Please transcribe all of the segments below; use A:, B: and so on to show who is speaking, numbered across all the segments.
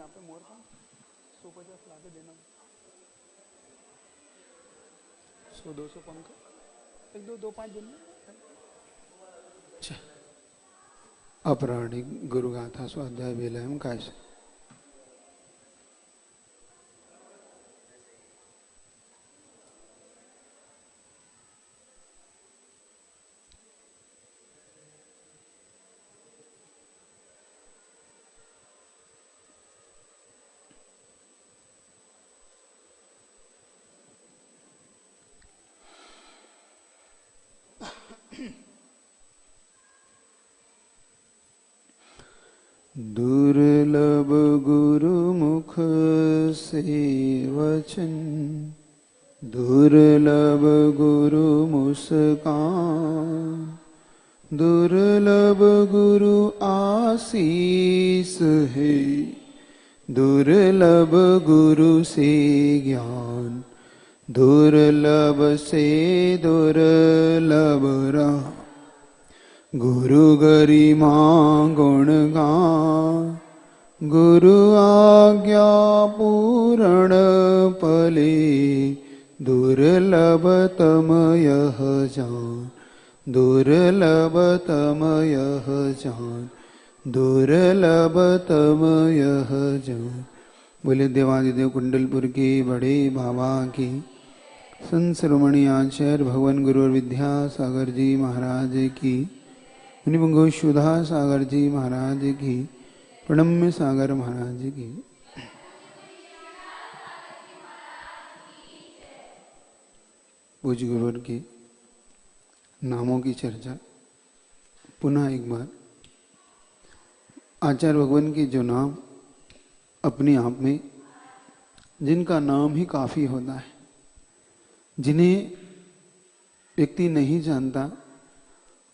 A: यहाँ पे मोर पंख 150 ला के देना, 100-200 पंख, 1-2-5 दिन में। अपराणिक गुरुगाथा स्वाध्याय विलयम कैसे? दुर्लभ गुरुमुख से वचन, दुर्लभ गुरु मुस्कान, दुर्लभ गुरु आशीष है, दुर्लभ गुरु से ज्ञान, दुर्लभ से दुर्लभ राम, गुरु गरिमा गुणगान, गुरु आज्ञा पूर्ण पले, दुर्लभतम यह जान, दुर्लभतम यह जान, दुर्लभतम यह जान। बोले देवादिदेव कुंडलपुर की बड़े बाबा की, संत शिरोमणि आचार्य भगवान गुरु विद्यासागर जी महाराज की, मुनिपुंगव सुधा सागर जी महाराज की, प्रणम्य सागर महाराज की। पूज्य गुरुवर के नामों की चर्चा पुनः एक बार। आचार्य भगवान के जो नाम अपने आप में, जिनका नाम ही काफी होता है, जिन्हें व्यक्ति नहीं जानता,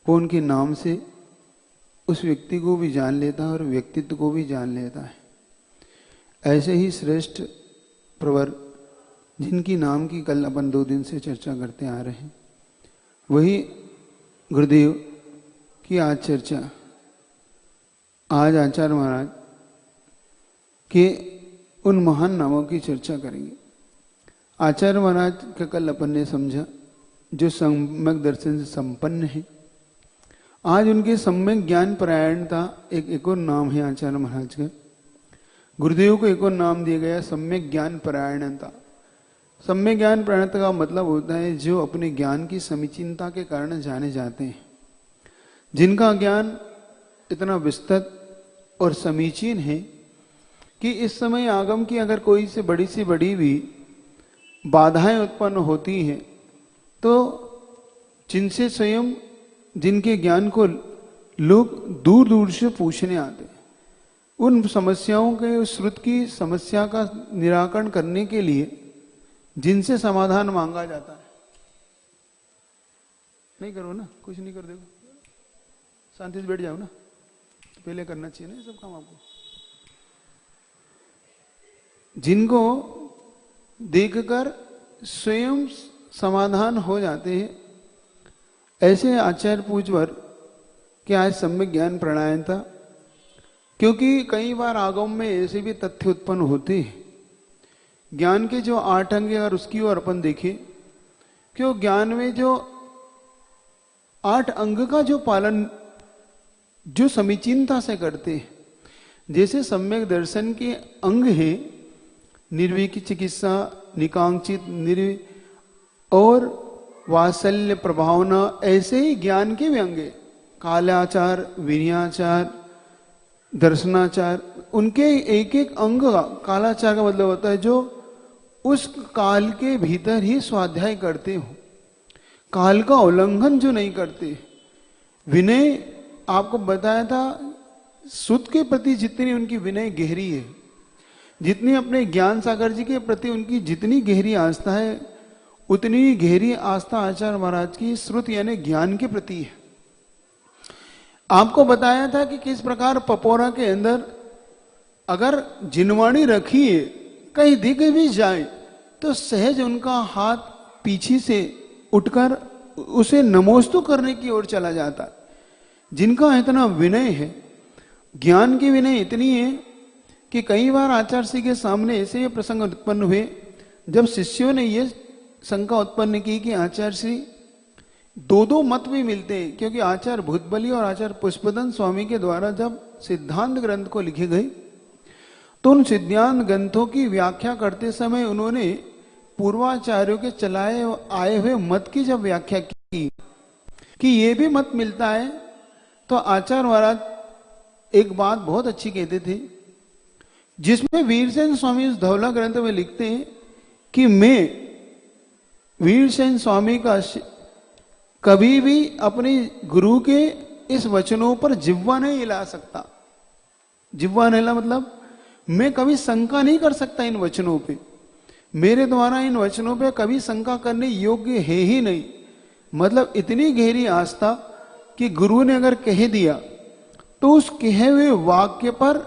A: वो उनके नाम से उस व्यक्ति को भी जान लेता है और व्यक्तित्व को भी जान लेता है। ऐसे ही श्रेष्ठ प्रवर, जिनकी नाम की कल अपन 2 दिन से चर्चा करते आ रहे हैं, वही गुरुदेव की आज चर्चा, आज आचार्य महाराज के उन महान नामों की चर्चा करेंगे। आचार्य महाराज का कल अपन ने समझा जो सम्यक दर्शन से संपन्न है। आज उनके सम्यक ज्ञान परायणता एक और नाम है आचार्य महाराज का। गुरुदेव को एक और नाम दिया गया सम्यक ज्ञान परायणता। सम्यक ज्ञान परायणता का मतलब होता है जो अपने ज्ञान की समीचीनता के कारण जाने जाते हैं, जिनका ज्ञान इतना विस्तृत और समीचीन है कि इस समय आगम की अगर कोई से बड़ी भी बाधाएं उत्पन्न होती हैं तो जिनसे स्वयं जिनके ज्ञान को लोग दूर दूर से पूछने आते हैं, उन समस्याओं के उस श्रुत की समस्या का निराकरण करने के लिए जिनसे समाधान मांगा जाता है। नहीं करो ना, कुछ नहीं कर देखो, शांति से बैठ जाओ ना, तो पहले करना चाहिए ना ये सब काम आपको। जिनको देखकर स्वयं समाधान हो जाते हैं, ऐसे आचार्य पूजवर कि आज सम्यक ज्ञान प्रणायन था। क्योंकि कई बार आगम में ऐसे भी तथ्य उत्पन्न होते हैं। ज्ञान के जो 8 अंग, अगर उसकी ओर अपन देखें, क्यों ज्ञान में जो 8 अंग का जो पालन जो समीचीनता से करते हैं, जैसे सम्यक दर्शन के अंग हैं निर्विक चिकित्सा, निकांक्षित और वात्सल्य प्रभावना, ऐसे ही ज्ञान के भी अंग, कालाचार, विनयाचार, दर्शनाचार, उनके एक एक अंग का, कालाचार का मतलब होता है जो उस काल के भीतर ही स्वाध्याय करते हो, काल का उल्लंघन जो नहीं करते। विनय आपको बताया था, सुत के प्रति जितनी उनकी विनय गहरी है, जितनी अपने ज्ञान सागर जी के प्रति उनकी जितनी गहरी आस्था है, उतनी गहरी आस्था आचार्य महाराज की श्रुत यानी ज्ञान के प्रति है। आपको बताया था कि किस प्रकार पपोरा के अंदर अगर जिनवाणी रखिए, कहीं दिख भी जाए तो सहज उनका हाथ पीछे से उठकर उसे नमोस्तु करने की ओर चला जाता। जिनका इतना विनय है, ज्ञान की विनय इतनी है कि कई बार आचार्य श्री के सामने ऐसे ये प्रसंग उत्पन्न हुए जब शिष्यों ने ये शंका उत्पन्न की कि आचार्य श्री दो दो मत भी मिलते हैं, क्योंकि आचार्य भूतबली और आचार्य पुष्पदन स्वामी के द्वारा जब सिद्धांत ग्रंथ को लिखे गए तो उन सिद्धांत ग्रंथों की व्याख्या करते समय उन्होंने पूर्वाचार्यों के चलाए आए हुए मत की जब व्याख्या की कि ये भी मत मिलता है, तो आचार्य महाराज एक बात बहुत अच्छी कहते थे, जिसमें वीरसेन स्वामी उस धौला ग्रंथ में लिखते हैं कि मैं वीरसेन स्वामी का कभी भी अपने गुरु के इस वचनों पर जिह्वा नहीं हिला सकता। जिह्वा नहीं हिला मतलब मैं कभी शंका नहीं कर सकता इन वचनों पे, मेरे द्वारा इन वचनों पे कभी शंका करने योग्य है ही नहीं। मतलब इतनी गहरी आस्था कि गुरु ने अगर कह दिया तो उस कहे हुए वाक्य पर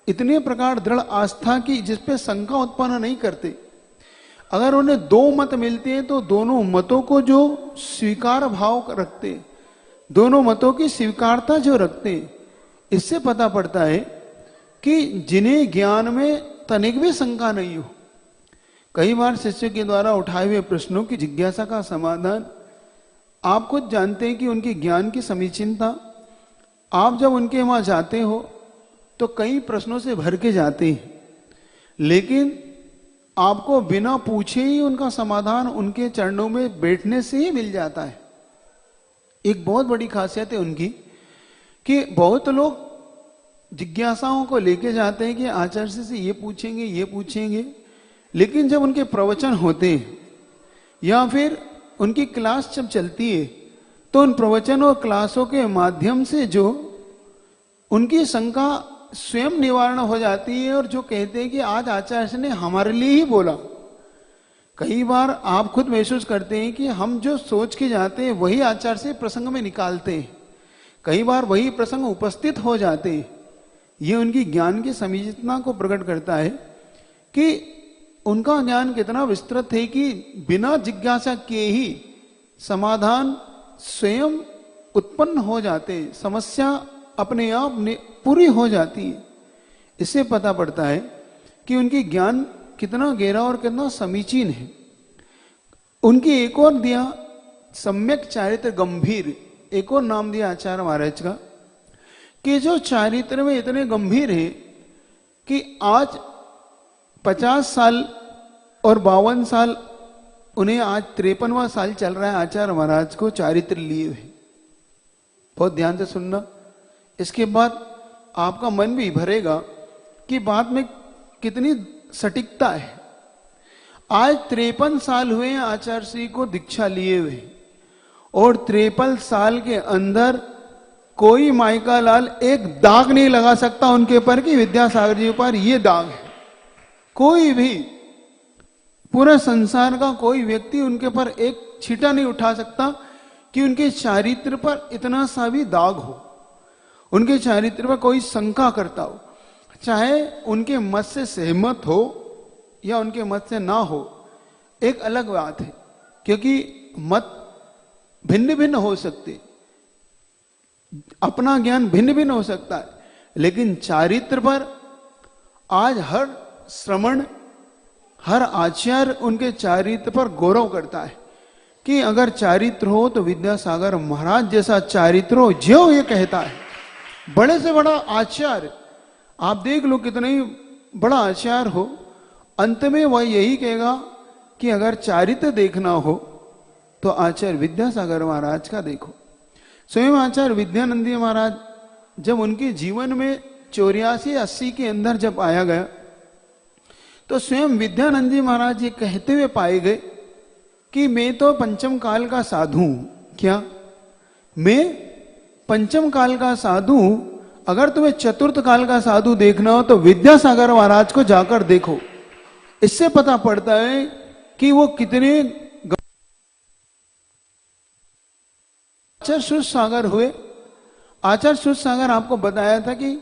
A: इतने प्रकार दृढ़ आस्था की जिसपे शंका उत्पन्न नहीं करते। अगर उन्हें दो मत मिलते हैं तो दोनों मतों को जो स्वीकार भाव रखते, दोनों मतों की स्वीकारता जो रखते, इससे पता पड़ता है कि जिन्हें ज्ञान में तनिक भी शंका नहीं हो। कई बार शिष्य के द्वारा उठाए हुए प्रश्नों की जिज्ञासा का समाधान आप खुद जानते हैं कि उनके ज्ञान की समीचीनता, आप जब उनके वहां जाते हो तो कई प्रश्नों से भर के जाते हैं, लेकिन आपको बिना पूछे ही उनका समाधान उनके चरणों में बैठने से ही मिल जाता है। एक बहुत बड़ी खासियत है उनकी कि बहुत लोग जिज्ञासाओं को लेके जाते हैं कि आचार्य से ये पूछेंगे, लेकिन जब उनके प्रवचन होते हैं या फिर उनकी क्लास जब चलती है तो उन प्रवचन और क्लासों के माध्यम से जो उनकी शंका स्वयं निवारण हो जाती है और जो कहते हैं कि आज आचार्य ने हमारे लिए ही बोला। कई बार आप खुद महसूस करते हैं कि हम जो सोच के जाते हैं वही आचार्य से प्रसंग में निकालते हैं, कई बार वही प्रसंग उपस्थित हो जाते हैं। ये उनकी ज्ञान की समीचीनता को प्रकट करता है कि उनका ज्ञान कितना विस्तृत है कि बिना जिज्ञासा के ही समाधान स्वयं उत्पन्न हो जाते, समस्या अपने आप पूरी हो जाती है। इससे पता पड़ता है कि उनकी ज्ञान कितना गहरा और कितना समीचीन है। उनकी एक और दिया सम्यक चारित्र गंभीर, एक और नाम दिया आचार्य महाराज का कि जो चारित्र में इतने गंभीर है कि आज 50 साल और 52 साल, उन्हें आज 53वां साल चल रहा है आचार्य महाराज को चारित्र लिए हुए। बहुत ध्यान से सुनना, इसके बाद आपका मन भी भरेगा कि बात में कितनी सटीकता है। आज 53 साल हुए हैं आचार्य श्री को दीक्षा लिए हुए, और 53 साल के अंदर कोई माइका लाल एक दाग नहीं लगा सकता उनके ऊपर कि विद्यासागर जी पर ये दाग है। कोई भी पूरा संसार का कोई व्यक्ति उनके पर एक छींटा नहीं उठा सकता कि उनके चारित्र पर इतना सा भी दाग हो, उनके चारित्र पर कोई शंका करता हो, चाहे उनके मत से सहमत हो या उनके मत से ना हो, एक अलग बात है, क्योंकि मत भिन्न भिन्न हो सकते, अपना ज्ञान भिन्न भिन्न हो सकता है, लेकिन चारित्र पर आज हर श्रमण, हर आचार्य उनके चारित्र पर गौरव करता है कि अगर चारित्र हो तो विद्यासागर महाराज जैसा चारित्र हो, जो ये कहता है। बड़े से बड़ा आचार्य आप देख लो, कितना ही बड़ा आचार्य हो, अंत में वह यही कहेगा कि अगर चारित्र देखना हो तो आचार्य विद्यासागर महाराज का देखो। स्वयं आचार्य विद्यानंदी महाराज जब उनके जीवन में 84-80 के अंदर जब आया गया तो स्वयं विद्यानंदी महाराज ये कहते हुए पाए गए कि मैं तो पंचम काल का साधु हूं। क्या? मैं पंचम काल का साधु हूं। अगर तुम्हें चतुर्थ काल का साधु देखना हो तो विद्यासागर महाराज को जाकर देखो। इससे पता पड़ता है कि वो कितने आचार्य शुद्ध सागर हुए। आचार्य शुद्ध सागर आपको बताया था कि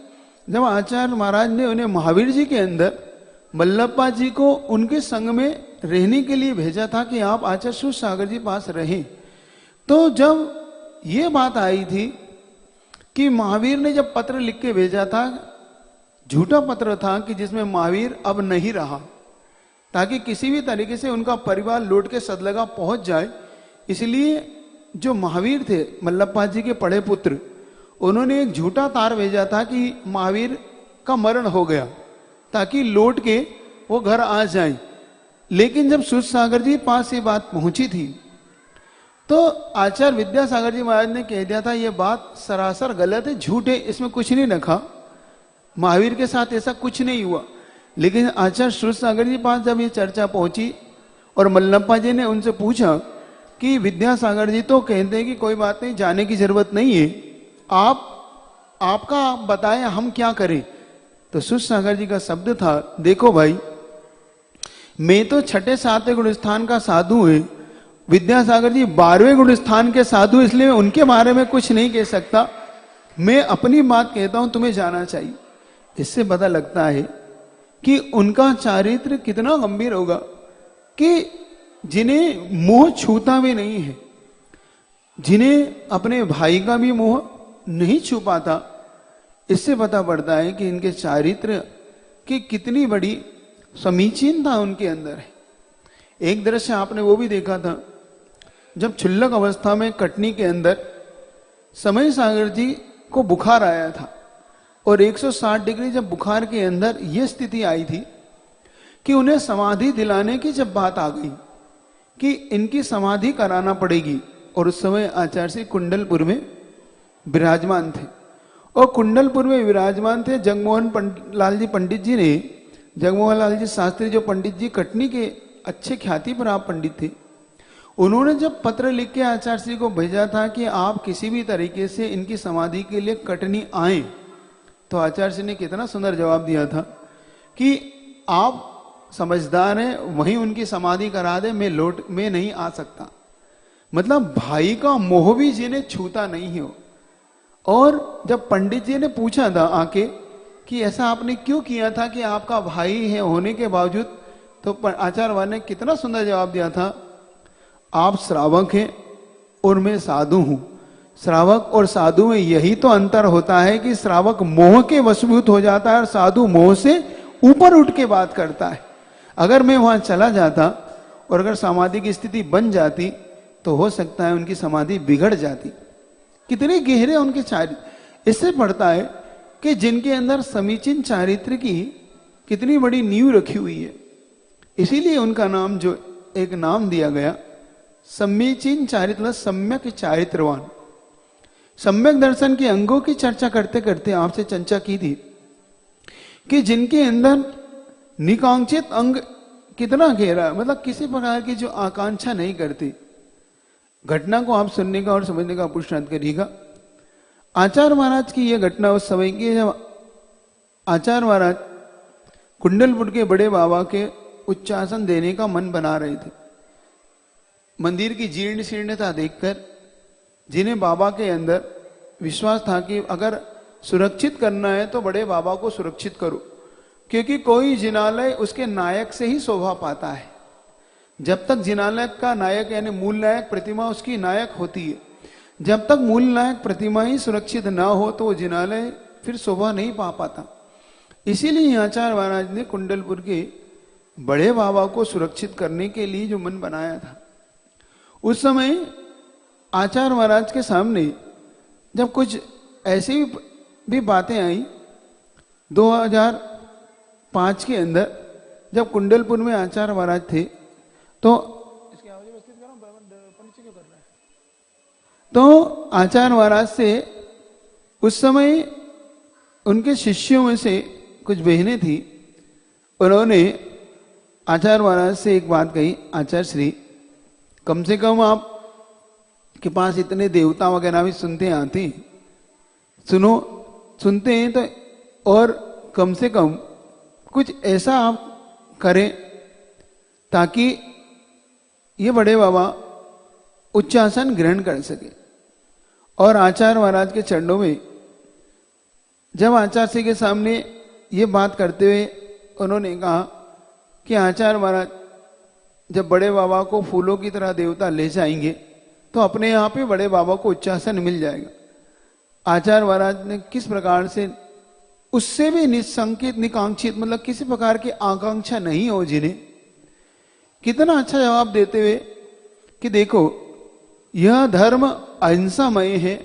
A: जब आचार्य महाराज ने उन्हें महावीर जी के अंदर वल्लभपा जी को उनके संग में रहने के लिए भेजा था कि आप आचार्य शुद्ध सागर जी पास रहें, तो जब ये बात आई थी कि महावीर ने जब पत्र लिख के भेजा था झूठा पत्र था कि जिसमें महावीर अब नहीं रहा, ताकि किसी भी तरीके से उनका परिवार लौट के सदलगा पहुंच जाए। इसलिए जो महावीर थे मल्लप्पा जी के बड़े पुत्र, उन्होंने एक झूठा तार भेजा था कि महावीर का मरण हो गया, ताकि लौट के वो घर आ जाए। लेकिन जब सूरसागर जी पास ये बात पहुंची थी तो आचार्य विद्यासागर जी महाराज ने कह दिया था ये बात सरासर गलत है, झूठ है, इसमें कुछ नहीं रखा, महावीर के साथ ऐसा कुछ नहीं हुआ। लेकिन आचार्य सूरसागर जी पास जब ये चर्चा पहुंची और मल्लप्पा जी ने उनसे पूछा कि विद्यासागर जी तो कहते हैं कि कोई बात नहीं, जाने की जरूरत नहीं है, आपका बताएं हम क्या करें। तो सूरसागर जी का शब्द था, देखो भाई, मैं तो छठे सातवें गुण स्थान का साधु है, विद्यासागर जी 12वें गुण स्थान के साधु, इसलिए मैं उनके बारे में कुछ नहीं कह सकता, मैं अपनी बात कहता हूं, तुम्हें जाना चाहिए। इससे पता लगता है कि उनका चारित्र कितना गंभीर होगा कि जिन्हें मोह छूता भी नहीं है, जिन्हें अपने भाई का भी मोह नहीं छू पाता। इससे पता पड़ता है कि इनके चारित्र की कितनी बड़ी समीचीनता उनके अंदर है। एक दृश्य आपने वो भी देखा था, जब क्षुल्लक अवस्था में कटनी के अंदर समय सागर जी को बुखार आया था और 160 डिग्री जब बुखार के अंदर यह स्थिति आई थी कि उन्हें समाधि दिलाने की जब बात आ गई कि इनकी समाधि कराना पड़ेगी, और उस समय आचार्य श्री कुंडलपुर में विराजमान थे, और कुंडलपुर में विराजमान थे जगमोहन लाल जी पंडित जी ने, जगमोहन लाल जी शास्त्री जो पंडित जी कटनी के अच्छे ख्याति पर आप पंडित थे, उन्होंने जब पत्र लिख के आचार्य श्री को भेजा था कि आप किसी भी तरीके से इनकी समाधि के लिए कटनी आए, तो आचार्य श्री ने कितना सुंदर जवाब दिया था कि आप समझदार हैं, वहीं उनकी समाधि करा दे, मैं नहीं आ सकता। मतलब भाई का मोह भी जिन्हें छूता नहीं हो। और जब पंडित जी ने पूछा था आके कि ऐसा आपने क्यों किया था कि आपका भाई है होने के बावजूद, तो आचार्य ने कितना सुंदर जवाब दिया था, आप श्रावक हैं और मैं साधु हूं। श्रावक और साधु में यही तो अंतर होता है कि श्रावक मोह के वशीभूत हो जाता है और साधु मोह से ऊपर उठ के बात करता है। अगर मैं वहां चला जाता और अगर समाधि की स्थिति बन जाती तो हो सकता है उनकी समाधि बिगड़ जाती। कितने गहरे उनके चारित्र। इससे पड़ता है कि जिनके अंदर समीचीन चारित्र की कितनी बड़ी नींव रखी हुई है। इसीलिए उनका नाम जो एक नाम दिया गया समीचीन चारित्र, सम्यक चारित्रवान। सम्यक दर्शन के अंगों की चर्चा करते करते आपसे चर्चा की थी कि जिनके अंदर निकांक्षित अंग कितना गहरा, मतलब किसी प्रकार की जो आकांक्षा नहीं करती। घटना को आप सुनने का और समझने का पुरुषार्थ करिएगा। आचार्य महाराज की यह घटना उस समय की जब आचार्य महाराज कुंडलपुर के बड़े बाबा के उच्चासन देने का मन बना रहे थे। मंदिर की जीर्ण शीर्णता देखकर जिन्हें बाबा के अंदर विश्वास था कि अगर सुरक्षित करना है तो बड़े बाबा को सुरक्षित करो, क्योंकि कोई जिनालय उसके नायक से ही शोभा पाता है। जब तक जिनालय का नायक यानी मूल नायक प्रतिमा उसकी नायक होती है, जब तक मूल नायक प्रतिमा ही सुरक्षित ना हो तो वो जिनालय फिर शोभा नहीं पा पाता। इसीलिए आचार्य महाराज ने कुंडलपुर के बड़े बाबा को सुरक्षित करने के लिए जो मन बनाया था, उस समय आचार्य महाराज के सामने जब कुछ ऐसी भी बातें आई 2005 के अंदर, जब कुंडलपुर में आचार्य महाराज थे तो इसकी आवाज व्यवस्थित करो, नीचे क्यों कर रहा है। तो आचार्य महाराज से उस समय उनके शिष्यों में से कुछ बहनें थी, उन्होंने आचार्य महाराज से एक बात कही, आचार्य श्री कम से कम आप के पास इतने देवता वगैरह भी सुनते आते हैं, सुनते हैं तो, और कम से कम कुछ ऐसा आप करें ताकि ये बड़े बाबा उच्चासन ग्रहण कर सके। और आचार्य महाराज के चरणों में जब आचार्य श्री के सामने ये बात करते हुए उन्होंने कहा कि आचार्य महाराज जब बड़े बाबा को फूलों की तरह देवता ले जाएंगे तो अपने आप ही बड़े बाबा को उच्चासन मिल जाएगा। आचार्य महाराज ने किस प्रकार से उससे भी निसंकित निकांक्षित, मतलब किसी प्रकार की आकांक्षा नहीं हो, जिन्हें कितना अच्छा जवाब देते हुए कि देखो यह धर्म अहिंसामय है,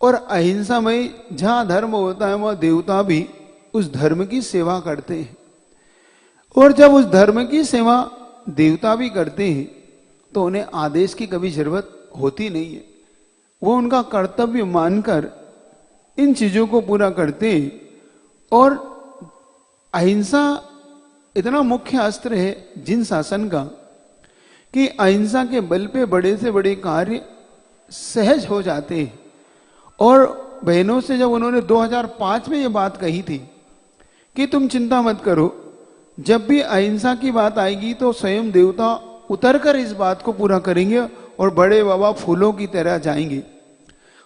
A: और अहिंसामय जहां धर्म होता है वह देवता भी उस धर्म की सेवा करते हैं, और जब उस धर्म की सेवा देवता भी करते हैं तो उन्हें आदेश की कभी जरूरत होती नहीं है। वो उनका कर्तव्य मानकर इन चीजों को पूरा करते हैं। और अहिंसा इतना मुख्य अस्त्र है जिन शासन का कि अहिंसा के बल पे बड़े से बड़े कार्य सहज हो जाते हैं। और बहनों से जब उन्होंने 2005 में ये बात कही थी कि तुम चिंता मत करो, जब भी अहिंसा की बात आएगी तो स्वयं देवता उतरकर इस बात को पूरा करेंगे और बड़े बाबा फूलों की तरह जाएंगे।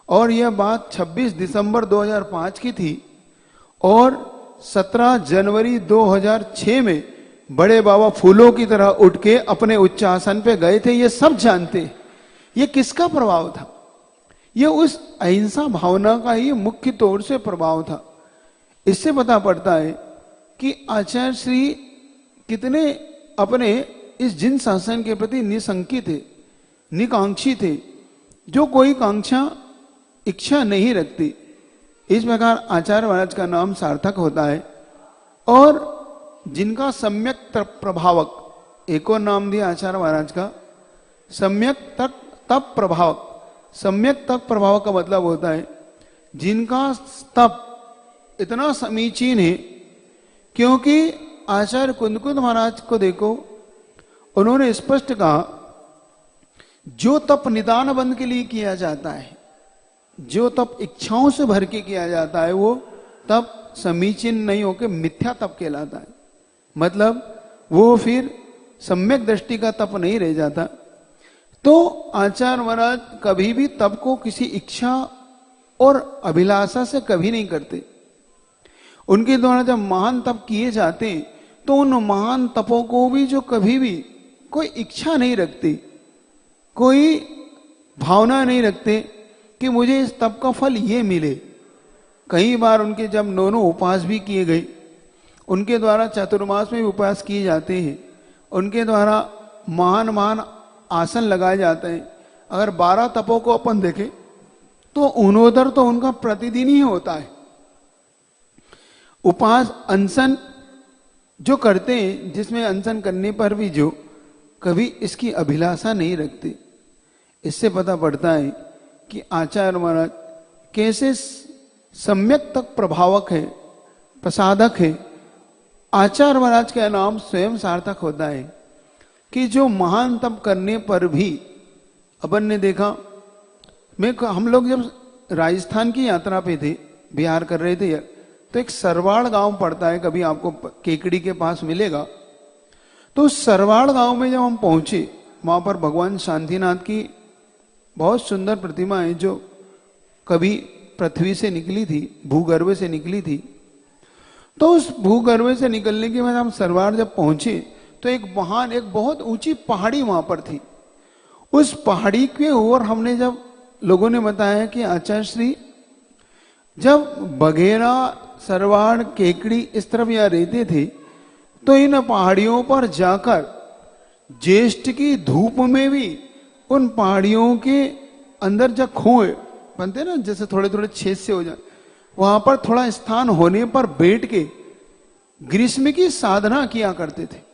A: और यह बात 26 दिसंबर 2005 की थी, और 17 जनवरी 2006 में बड़े बाबा फूलों की तरह उठ के अपने उच्चासन पे गए थे। ये सब जानते, ये किसका प्रभाव था? ये उस अहिंसा भावना का ही मुख्य तौर से प्रभाव था। इससे पता पड़ता है कि आचार्य श्री कितने अपने इस जिन शासन के प्रति निसंकित थे, निकांक्षी थे, जो कोई कांक्षा इच्छा नहीं रखती। इस प्रकार आचार्य महाराज का नाम सार्थक होता है। और जिनका सम्यक प्रभावक, एक और नाम दिया आचार्य महाराज का, सम्यक तप प्रभावक। सम्यक तप प्रभावक का मतलब होता है जिनका तप इतना समीचीन है, क्योंकि आचार्य कुंदकुंद महाराज को देखो, उन्होंने स्पष्ट कहा जो तप निदान बंद के लिए किया जाता है, जो तप इच्छाओं से भर के किया जाता है, वो तप समीचीन नहीं होकर मिथ्या तप कहलाता है। मतलब वो फिर सम्यक दृष्टि का तप नहीं रह जाता। तो आचार्य महाराज कभी भी तप को किसी इच्छा और अभिलाषा से कभी नहीं करते। उनके द्वारा जब महान तप किए जाते तो उन महान तपों को भी जो कभी भी कोई इच्छा नहीं रखते, कोई भावना नहीं रखते कि मुझे इस तप का फल ये मिले। कई बार उनके जब 9 उपवास भी किए गए, उनके द्वारा चतुर्मास में भी उपवास किए जाते हैं, उनके द्वारा महान महान आसन लगाए जाते हैं। अगर 12 तपों को अपन देखें तो उन्होदर तो उनका प्रतिदिन ही होता है। उपवास अनशन जो करते हैं, जिसमें अनशन करने पर भी जो कभी इसकी अभिलाषा नहीं रखते। इससे पता पड़ता है कि आचार्य महाराज कैसे सम्यक तक प्रभावक है, प्रसादक है। आचार्य महाराज का नाम स्वयं सार्थक होता है कि जो महान तप करने पर भी, अपन ने देखा, हम लोग जब राजस्थान की यात्रा पे थे, बिहार कर रहे थे, तो एक सरवाड़ गांव पड़ता है, कभी आपको केकड़ी के पास मिलेगा। तो सरवाड़ गांव में जब हम पहुंचे, वहां पर भगवान शांतिनाथ की बहुत सुंदर प्रतिमा है, जो कभी पृथ्वी से निकली थी, भूगर्भ से निकली थी। तो उस भूगर्भ से निकलने के बाद हम सरवाड़ जब पहुंचे तो एक बहुत ऊंची पहाड़ी वहां पर थी। उस पहाड़ी के ऊपर हमने, जब लोगों ने बताया कि आचार्य श्री जब बघेरा, सरवाड़, केकड़ी इस तरफ यहाँ रहते थे, तो इन पहाड़ियों पर जाकर ज्येष्ठ की धूप में भी उन पहाड़ियों के अंदर जब खोए बनते ना, जैसे थोड़े थोड़े छेद से हो जाए, वहां पर थोड़ा स्थान होने पर बैठ के ग्रीष्म की साधना किया करते थे।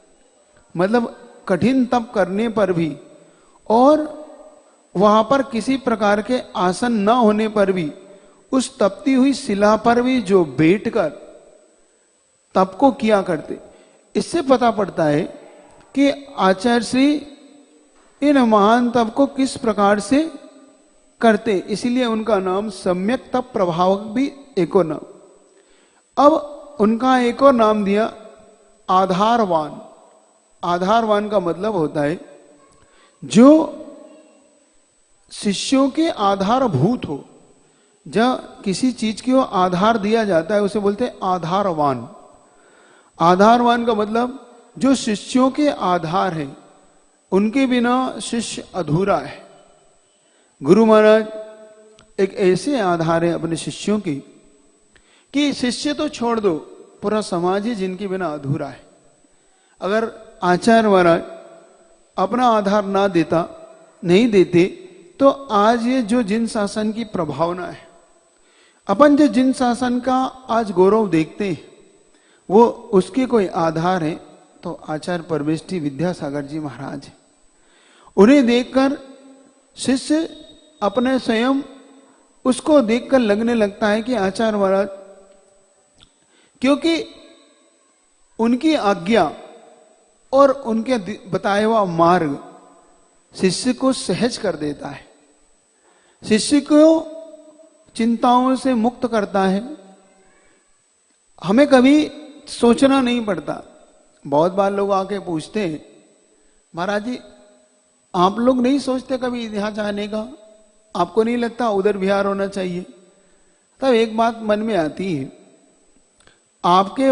A: मतलब कठिन तप करने पर भी, और वहां पर किसी प्रकार के आसन न होने पर भी, उस तपती हुई शिला पर भी जो बैठकर तप को किया करते। इससे पता पड़ता है कि आचार्य श्री इन महान तप को किस प्रकार से करते। इसीलिए उनका नाम सम्यक तप प्रभावक भी एक और नाम। अब उनका एक और नाम दिया आधारवान। आधारवान का मतलब होता है जो शिष्यों के आधारभूत हो। जब किसी चीज को आधार दिया जाता है उसे बोलते हैं आधारवान। आधारवान का मतलब जो शिष्यों के आधार है, उनके बिना शिष्य अधूरा है। गुरु महाराज एक ऐसे आधार है अपने शिष्यों की कि शिष्य तो छोड़ दो, पूरा समाज ही जिनके बिना अधूरा है। अगर आचार्य महाराज अपना आधार ना देता, नहीं देते, तो आज ये जो जिन शासन की प्रभावना है, अपन जो जिन शासन का आज गौरव देखते हैं, वो उसके कोई आधार है तो आचार्य परमेष्ठी विद्यासागर जी महाराज है। उन्हें देखकर शिष्य अपने स्वयं उसको देखकर लगने लगता है कि आचार्य महाराज, क्योंकि उनकी आज्ञा और उनके बताया हुआ मार्ग शिष्य को सहज कर देता है, शिष्य को चिंताओं से मुक्त करता है। हमें कभी सोचना नहीं पड़ता। बहुत बार लोग आके पूछते हैं, महाराज जी आप लोग नहीं सोचते कभी यहाँ जाने का? आपको नहीं लगता उधर विहार होना चाहिए? तब एक बात मन में आती है, आपके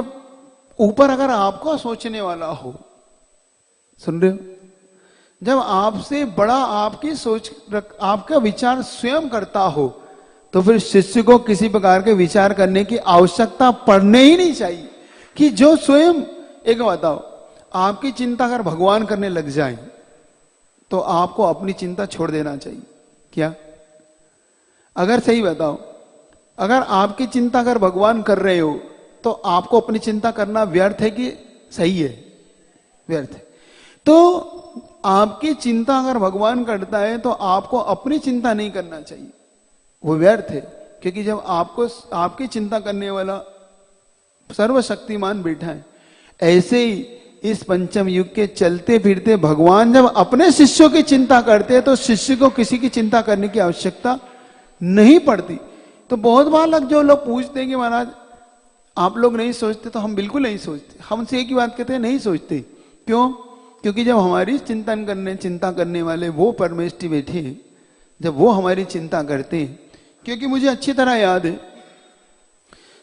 A: ऊपर अगर आपको सोचने वाला हो, सुन रहे हो, जब आपसे बड़ा आपकी सोच, आपका विचार स्वयं करता हो, तो फिर शिष्य को किसी प्रकार के विचार करने की आवश्यकता पड़ने ही नहीं चाहिए। कि जो स्वयं, एक बताओ, आपकी चिंता अगर भगवान करने लग जाए तो आपको अपनी चिंता छोड़ देना चाहिए क्या? अगर सही बताओ, अगर आपकी चिंता अगर भगवान कर रहे हो तो आपको अपनी चिंता करना व्यर्थ है कि सही है? व्यर्थ है। तो आपकी चिंता अगर भगवान करता है तो आपको अपनी चिंता नहीं करना चाहिए, वो व्यर्थ है। क्योंकि जब आपको आपकी चिंता करने वाला सर्वशक्तिमान बैठा है, ऐसे ही इस पंचम युग के चलते फिरते भगवान जब अपने शिष्यों की चिंता करते हैं तो शिष्य को किसी की चिंता करने की आवश्यकता नहीं पड़ती। तो बहुत बार जो लोग पूछते हैं कि महाराज आप लोग नहीं सोचते, तो हम बिल्कुल नहीं सोचते। हमसे एक ही बात कहते हैं, नहीं सोचते। क्यों? क्योंकि जब हमारी चिंता करने वाले वो परमेष्ठी बैठे हैं, जब वो हमारी चिंता करते हैं, क्योंकि मुझे अच्छी तरह याद है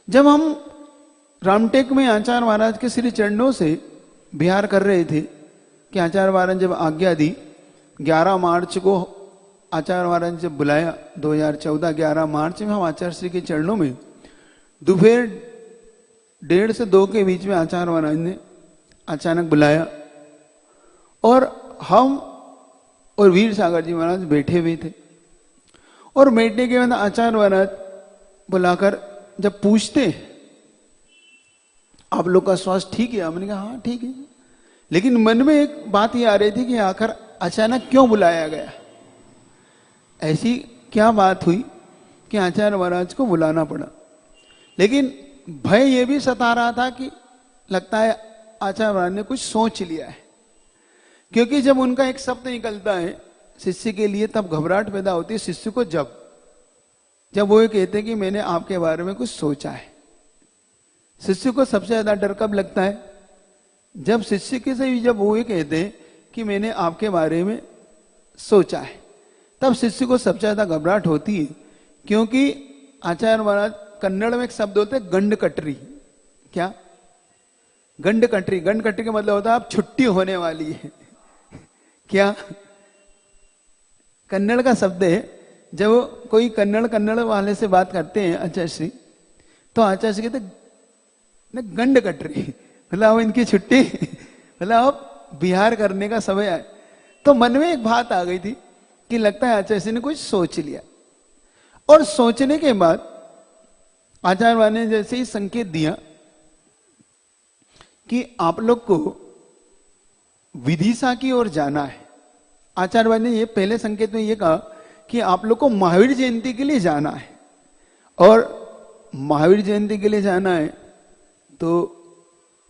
A: जब हम रामटेक में आचार्य महाराज के श्री चरणों से विहार कर रहे थे कि आचार्य महाराज जब आज्ञा दी, 11 मार्च को आचार्य महाराज जब बुलाया, 2014 11 मार्च में हम आचार्य श्री के चरणों में दोपहर 1:30 से 2 के बीच में आचार्य महाराज ने अचानक बुलाया और हम और वीर सागर जी महाराज बैठे हुए थे। और बैठने के बाद आचार्य महाराज बुलाकर जब पूछते आप लोग का स्वास्थ्य ठीक है? हमने कहा हाँ ठीक है। लेकिन मन में एक बात ये आ रही थी कि आखिर अचानक क्यों बुलाया गया, ऐसी क्या बात हुई कि आचार्य महाराज को बुलाना पड़ा। लेकिन भय ये भी सता रहा था कि लगता है आचार्य महाराज ने कुछ सोच लिया है, क्योंकि जब उनका एक शब्द निकलता है शिष्य के लिए तब घबराहट पैदा होती है शिष्य को। जब वो ये कहते हैं कि मैंने आपके बारे में कुछ सोचा है, शिष्य को सबसे ज्यादा डर कब लगता है? जब शिष्य के से जब वो ये कहते हैं कि मैंने आपके बारे में सोचा है, तब शिष्य को सबसे ज्यादा घबराहट होती है। क्योंकि आचार्य महाराज कन्नड़ में एक शब्द होते हैं गंडकटरी। क्या? गंडकटरी। गंडकटरी का मतलब होता है अब छुट्टी होने वाली है। क्या? कन्नड़ का शब्द है। जब कोई कन्नड़ वाले से बात करते हैं आचार्य श्री, तो आचार्य श्री कहते गंड कट रही, मतलब इनकी छुट्टी, मतलब अब विहार करने का समय आए। तो मन में एक बात आ गई थी कि लगता है आचार्य श्री ने कुछ सोच लिया। और सोचने के बाद आचार्य ने जैसे ही संकेत दिया कि आप लोग को विदिशा की ओर जाना है। आचार्य ने ये पहले संकेत में ये कहा कि आप लोग को महावीर जयंती के लिए जाना है, और महावीर जयंती के लिए जाना है। तो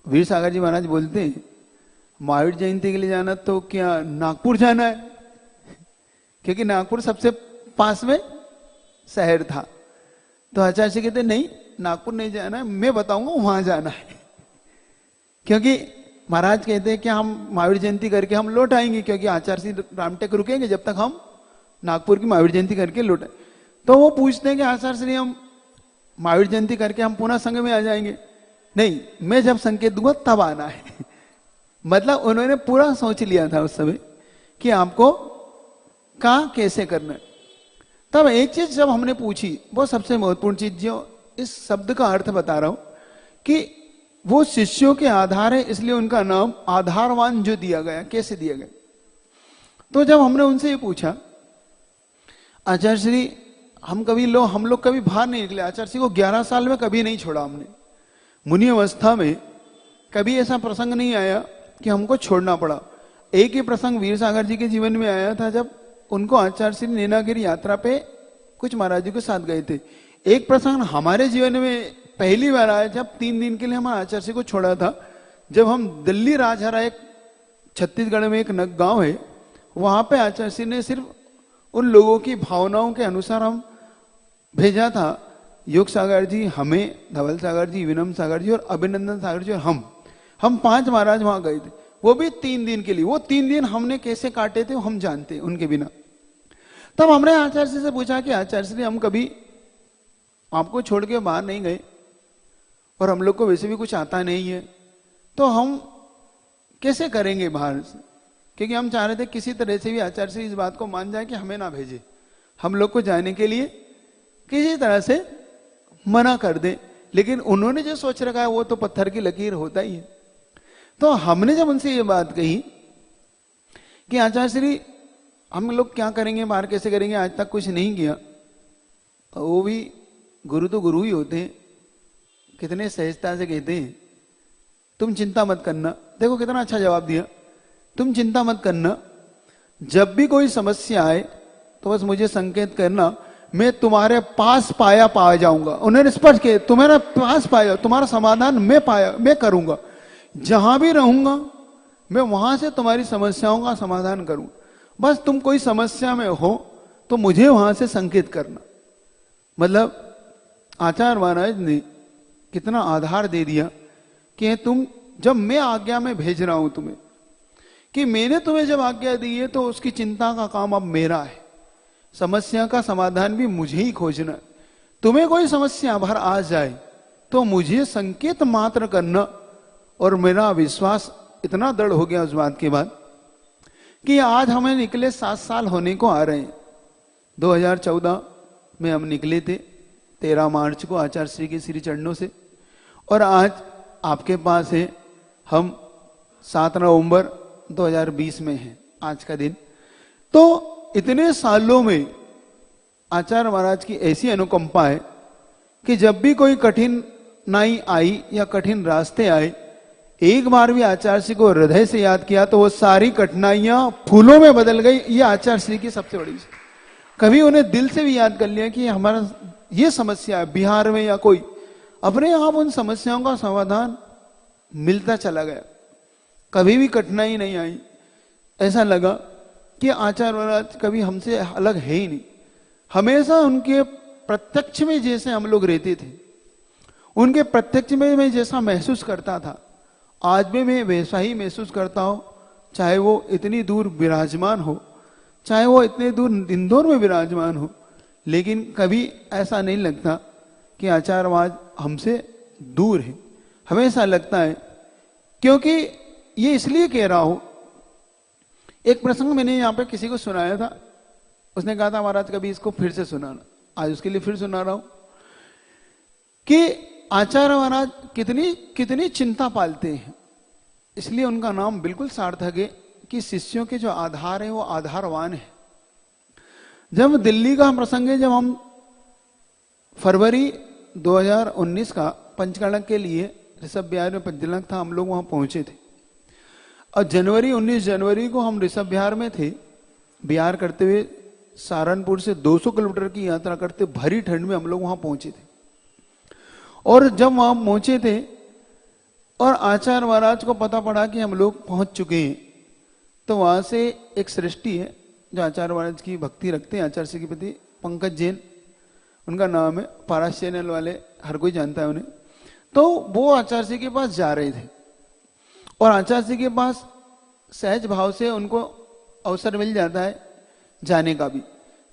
A: वीर सागर जी महाराज बोलते हैं महावीर जयंती के लिए जाना तो क्या नागपुर जाना है? क्योंकि नागपुर सबसे पास में शहर था। तो आचार्य जी कहते नहीं, नागपुर नहीं जाना है, मैं बताऊंगा वहां जाना है। क्योंकि महाराज कहते हैं कि हम महावीर जयंती करके हम लौट आएंगे, क्योंकि आचार्य श्री रामटेक रुकेंगे जब तक हम नागपुर की महावीर जयंती करके लौट आए। तो वो पूछते हैं कि आचार्य श्री हम महावीर जयंती करके हम पुनः संघ में आ जाएंगे? नहीं, मैं जब संकेत दूंगा तब आना है। मतलब उन्होंने पूरा सोच लिया था उस समय कि आपको कहां कैसे करना है। तब एक चीज जब हमने पूछी, वो सबसे महत्वपूर्ण चीज जो इस शब्द का अर्थ बता रहा हूं कि वो शिष्यों के आधार है, इसलिए उनका नाम आधारवान जो दिया गया। कैसे दिया गया? तो जब हमने उनसे ये पूछा, आचार्य श्री हम लोग कभी बाहर नहीं निकले। आचार्य श्री को 11 साल में कभी नहीं छोड़ा हमने। मुनि अवस्था में कभी ऐसा प्रसंग नहीं आया कि हमको छोड़ना पड़ा। एक ही प्रसंग वीर सागर जी के जीवन में आया था, जब उनको आचार्य श्री नैनागिरी यात्रा पे कुछ महाराज जी के साथ गए थे। एक प्रसंग हमारे जीवन में पहली बार आया जब 3 दिन के लिए हम आचार्य श्री को छोड़ा था। जब हम दिल्ली राजहरा, एक छत्तीसगढ़ में एक गांव है, वहां पे आचार्य श्री ने सिर्फ उन लोगों की भावनाओं के अनुसार हम भेजा था। योग सागर जी, हमें, धवल सागर जी, विनम सागर जी और अभिनंदन सागर जी और हम 5 महाराज वहां गए थे, वो भी 3 दिन के लिए। वो 3 दिन हमने कैसे काटे थे हम जानते हैं, उनके बिना। तब हमने आचार्य श्री से पूछा कि आचार्य श्री हम कभी आपको छोड़ के बाहर नहीं गए और हम लोग को वैसे भी कुछ आता नहीं है, तो हम कैसे करेंगे बाहर से? क्योंकि हम चाह रहे थे किसी तरह से भी आचार्य श्री इस बात को मान जाए कि हमें ना भेजे, हम लोग को जाने के लिए किसी तरह से मना कर दे। लेकिन उन्होंने जो सोच रखा है वो तो पत्थर की लकीर होता ही है। तो हमने जब उनसे ये बात कही कि आचार्य श्री हम लोग क्या करेंगे, बाहर कैसे करेंगे, आज तक कुछ नहीं किया। वो भी गुरु तो गुरु ही होते हैं, कितने सहजता से कहते हैं तुम चिंता मत करना। देखो कितना अच्छा जवाब दिया, तुम चिंता मत करना, जब भी कोई समस्या आए तो बस मुझे संकेत करना, मैं तुम्हारे पास पा जाऊंगा। उन्होंने स्पष्ट किया, तुम्हारे पास पाया, तुम्हारा समाधान मैं करूंगा। जहां भी रहूंगा मैं वहां से तुम्हारी समस्याओं का समाधान करूंगा। बस तुम कोई समस्या में हो तो मुझे वहां से संकेत करना। मतलब आचार्य महाराज ने कितना आधार दे दिया कि तुम, जब मैं आज्ञा में भेज रहा हूं तुम्हें, कि मैंने तुम्हें जब आज्ञा दी है तो उसकी चिंता का काम अब मेरा है, समस्या का समाधान भी मुझे ही खोजना। तुम्हें कोई समस्या बाहर आ जाए तो मुझे संकेत मात्र करना। और मेरा विश्वास इतना दृढ़ हो गया उस बात के बाद कि आज हमें निकले 7 साल होने को आ रहे हैं। 2014 में हम निकले थे 13 मार्च को आचार्य श्री के श्री चरणों से, और आज आपके पास है हम 7 नवंबर 2020 में हैं आज का दिन। तो इतने सालों में आचार्य महाराज की ऐसी अनुकंपा है कि जब भी कोई कठिनाई आई या कठिन रास्ते आए, एक बार भी आचार्य श्री को हृदय से याद किया तो वो सारी कठिनाइयां फूलों में बदल गई। ये आचार्य श्री की सबसे बड़ी, कभी उन्हें दिल से भी याद कर लिया कि हमारा ये समस्या है बिहार में या कोई, अपने आप उन समस्याओं का समाधान मिलता चला गया। कभी भी कठिनाई नहीं आई, ऐसा लगा कि आचार्य महाराज कभी हमसे अलग है ही नहीं। हमेशा उनके प्रत्यक्ष में जैसे हम लोग रहते थे, उनके प्रत्यक्ष में मैं जैसा महसूस करता था, आज भी मैं वैसा ही महसूस करता हूं। चाहे वो इतनी दूर विराजमान हो, चाहे वो इतने दूर इंदौर में विराजमान हो, लेकिन कभी ऐसा नहीं लगता कि आचार्य महाराज हमसे दूर है। हमेशा लगता है, क्योंकि ये इसलिए कह रहा हूं, एक प्रसंग मैंने यहां पे किसी को सुनाया था, उसने कहा था महाराज कभी इसको फिर से सुनाना, आज उसके लिए फिर सुना रहा हूं कि आचार्य महाराज कितनी कितनी चिंता पालते हैं। इसलिए उनका नाम बिल्कुल सार्थक है कि शिष्यों के जो आधार है वो आधारवान है। जब दिल्ली का प्रसंग है, जब हम फरवरी 2019 का पंचकर्णक के लिए ऋषभ बिहार में पंचकर्णक था, हम लोग वहां पहुंचे थे। और 19 जनवरी को हम ऋषभ बिहार में थे, बिहार करते हुए सहारनपुर से 200 किलोमीटर की यात्रा करते, भरी ठंड में हम लोग वहां पहुंचे थे। और जब वहां पहुंचे थे और आचार्य महाराज को पता पड़ा कि हम लोग पहुंच चुके हैं, तो वहां से एक सृष्टि है जो आचार्य महाराज की भक्ति रखते हैं आचार्य श्री के प्रति, पंकज जैन उनका नाम है, पारस चैनल वाले हर कोई जानता है उन्हें। तो वो आचार्य श्री के पास जा रहे थे और आचार्य श्री के पास सहज भाव से उनको अवसर मिल जाता है जाने का भी।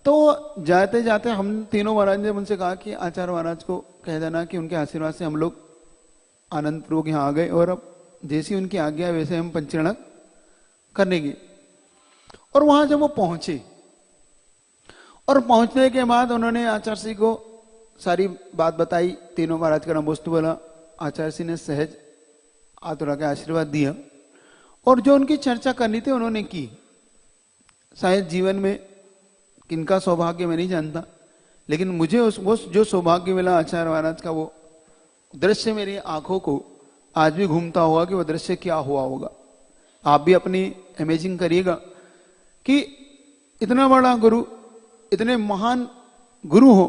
A: तो जाते जाते हम तीनों महाराज ने उनसे कहा कि आचार्य महाराज को कह देना कि उनके आशीर्वाद से हम लोग आनंद पूर्वक यहाँ आ गए, और अब जैसी उनकी आज्ञा वैसे हम पंचकर्णक करने गए। और वहां जब वो पहुंचे और पहुंचने के बाद उन्होंने आचार्य श्री को सारी बात बताई, तीनों महाराज का नमोस्तु बोला, आचार्य जी ने सहज आतुरा के आशीर्वाद दिया और जो उनकी चर्चा करनी थी उन्होंने की। शायद जीवन में किनका सौभाग्य मैं नहीं जानता, लेकिन मुझे वो जो सौभाग्य मिला आचार्य महाराज का, वो दृश्य मेरी आंखों को आज भी घूमता होगा कि वो दृश्य क्या हुआ होगा। आप भी अपनी इमेजिन करिएगा कि इतना बड़ा गुरु, इतने महान गुरु हो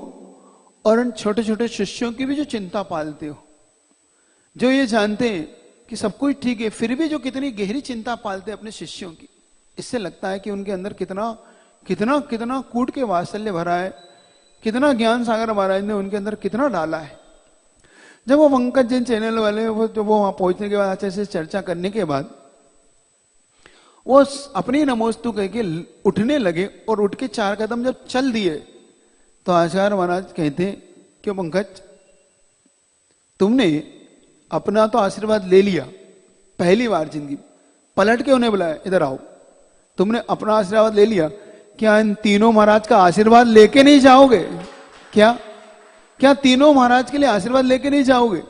A: और उन छोटे छोटे शिष्यों की भी जो चिंता पालते हो, जो ये जानते हैं कि सब कुछ ठीक है, फिर भी जो कितनी गहरी चिंता पालते हैं अपने शिष्यों की। इससे लगता है कि उनके अंदर कितना कितना कितना कूट के वात्सल्य भरा है, कितना ज्ञान सागर महाराज ने उनके अंदर कितना डाला है। जब वो पंकज जैन चैनल वाले वो वहां पहुंचने के बाद आचार्य से चर्चा करने के बाद वो अपनी नमोस्तु कह के उठने लगे और उठ के 4 कदम जब चल दिए तो आचार्य महाराज कहते, क्यों पंकज, तुमने अपना तो आशीर्वाद ले लिया पहली बार जिंदगी, पलट के उन्हें बुलाया, इधर आओ, तुमने अपना आशीर्वाद ले लिया, क्या इन तीनों महाराज का आशीर्वाद लेके नहीं जाओगे? क्या क्या तीनों महाराज के लिए आशीर्वाद लेके नहीं जाओगे?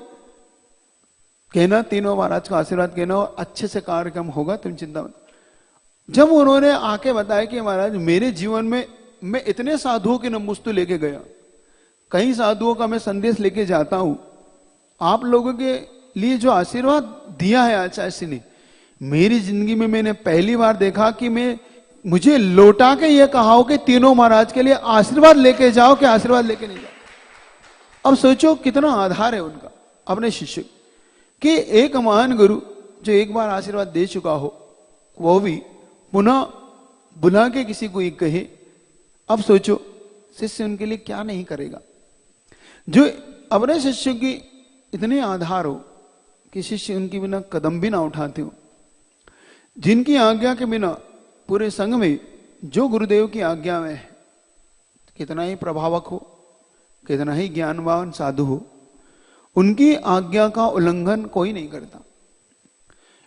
A: कहना तीनों महाराज का आशीर्वाद कहना और अच्छे से कार्यक्रम होगा, तुम चिंता मत। जब उन्होंने आके बताया कि महाराज मेरे जीवन में मैं इतने साधुओं के नमोस्तु लेके गया, कई साधुओं का मैं संदेश लेके जाता हूं, आप लोगों के लिए जो आशीर्वाद दिया है आचार्य जी ने, मेरी जिंदगी में मैंने पहली बार देखा कि मुझे लौटा के ये कहा हो कि तीनों महाराज के लिए आशीर्वाद लेके जाओ, कि आशीर्वाद लेके नहीं जाओ। अब सोचो कितना आधार है उनका अपने शिष्य कि एक महान गुरु जो एक बार आशीर्वाद दे चुका हो, वो भी पुनः बुला के किसी को एक कहे। अब सोचो शिष्य उनके लिए क्या नहीं करेगा। जो अपने शिष्य की इतने आधार हो कि शिष्य उनके बिना कदम भी ना उठाते हो, जिनकी आज्ञा के बिना पूरे संघ में जो गुरुदेव की आज्ञा में है, कितना ही प्रभावक हो, कितना ही ज्ञानवान साधु हो, उनकी आज्ञा का उल्लंघन कोई नहीं करता।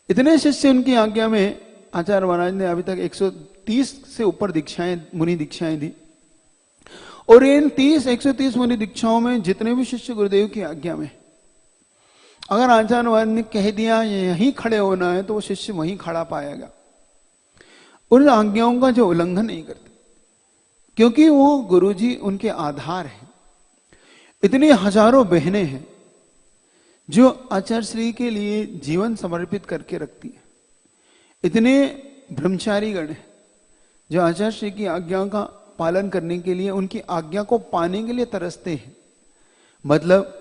A: इतने शिष्य उनकी आज्ञा में, आचार्य महाराज ने अभी तक 130 से ऊपर दीक्षाएं, मुनि दीक्षाएं दी, और इन 130 मुनि दीक्षाओं में जितने भी शिष्य गुरुदेव की आज्ञा में, अगर आचार्य महाराज ने कह दिया यहीं खड़े होना है तो वो शिष्य वहीं खड़ा पाएगा। उन आज्ञाओं का जो उल्लंघन नहीं करते, क्योंकि वो गुरुजी उनके आधार हैं। इतनी हजारों बहनें हैं जो आचार्य श्री के लिए जीवन समर्पित करके रखती है। इतने ब्रह्मचारी गण हैं जो आचार्य श्री की आज्ञा का पालन करने के लिए, उनकी आज्ञा को पाने के लिए तरसते हैं। मतलब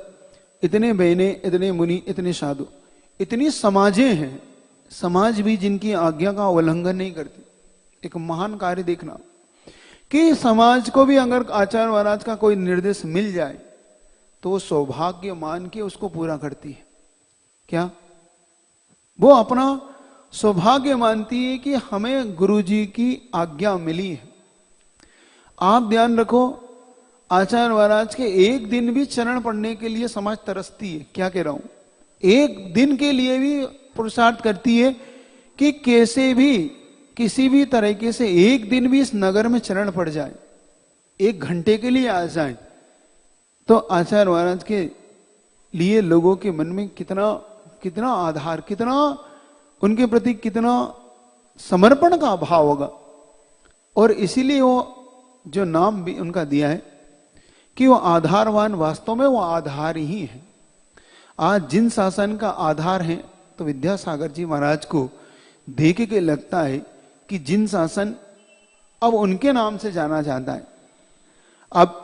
A: इतने बहनें, इतने मुनि, इतने साधु, इतनी समाजें हैं, समाज भी जिनकी आज्ञा का उल्लंघन नहीं करती। एक महान कार्य देखना कि समाज को भी अगर आचार्य महाराज का कोई निर्देश मिल जाए तो वो सौभाग्य मान के उसको पूरा करती है। क्या वो अपना सौभाग्य मानती है कि हमें गुरुजी की आज्ञा मिली है। आप ध्यान रखो, आचार्य महाराज के एक दिन भी चरण पढ़ने के लिए समाज तरसती है। क्या कह रहा हूं, एक दिन के लिए भी पुरुषार्थ करती है कि कैसे भी किसी भी तरीके से एक दिन भी इस नगर में चरण पड़ जाए, 1 घंटे के लिए आ जाए, तो आचार्य महाराज के लिए लोगों के मन में कितना कितना आधार, कितना उनके प्रति कितना समर्पण का भाव होगा। और इसीलिए वो जो नाम भी उनका दिया है कि वो आधारवान, वास्तव में वो आधार ही है। आज जिन शासन का आधार है, तो विद्यासागर जी महाराज को देख के लगता है कि जिन शासन अब उनके नाम से जाना जाता है। अब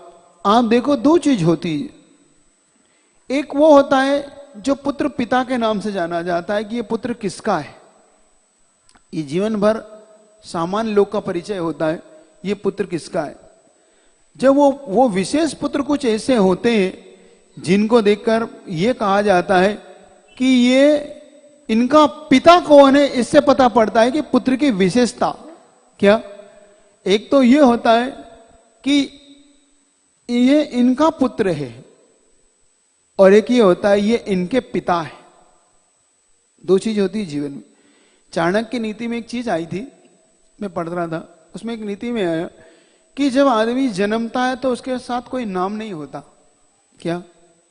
A: आप देखो, 2 चीज होती है। एक वो होता है जो पुत्र पिता के नाम से जाना जाता है कि ये पुत्र किसका है। ये जीवन भर सामान्य लोग का परिचय होता है, ये पुत्र किसका है। जब वो विशेष पुत्र कुछ ऐसे होते हैं जिनको देखकर ये कहा जाता है कि ये इनका पिता कौन है, इससे पता पड़ता है कि पुत्र की विशेषता क्या। एक तो ये होता है कि ये इनका पुत्र है, और एक ये होता है ये इनके पिता है। 2 चीज होती है जीवन में। चाणक्य नीति में एक चीज आई थी, मैं पढ़ रहा था, उसमें एक नीति में आया कि जब आदमी जन्मता है तो उसके साथ कोई नाम नहीं होता। क्या?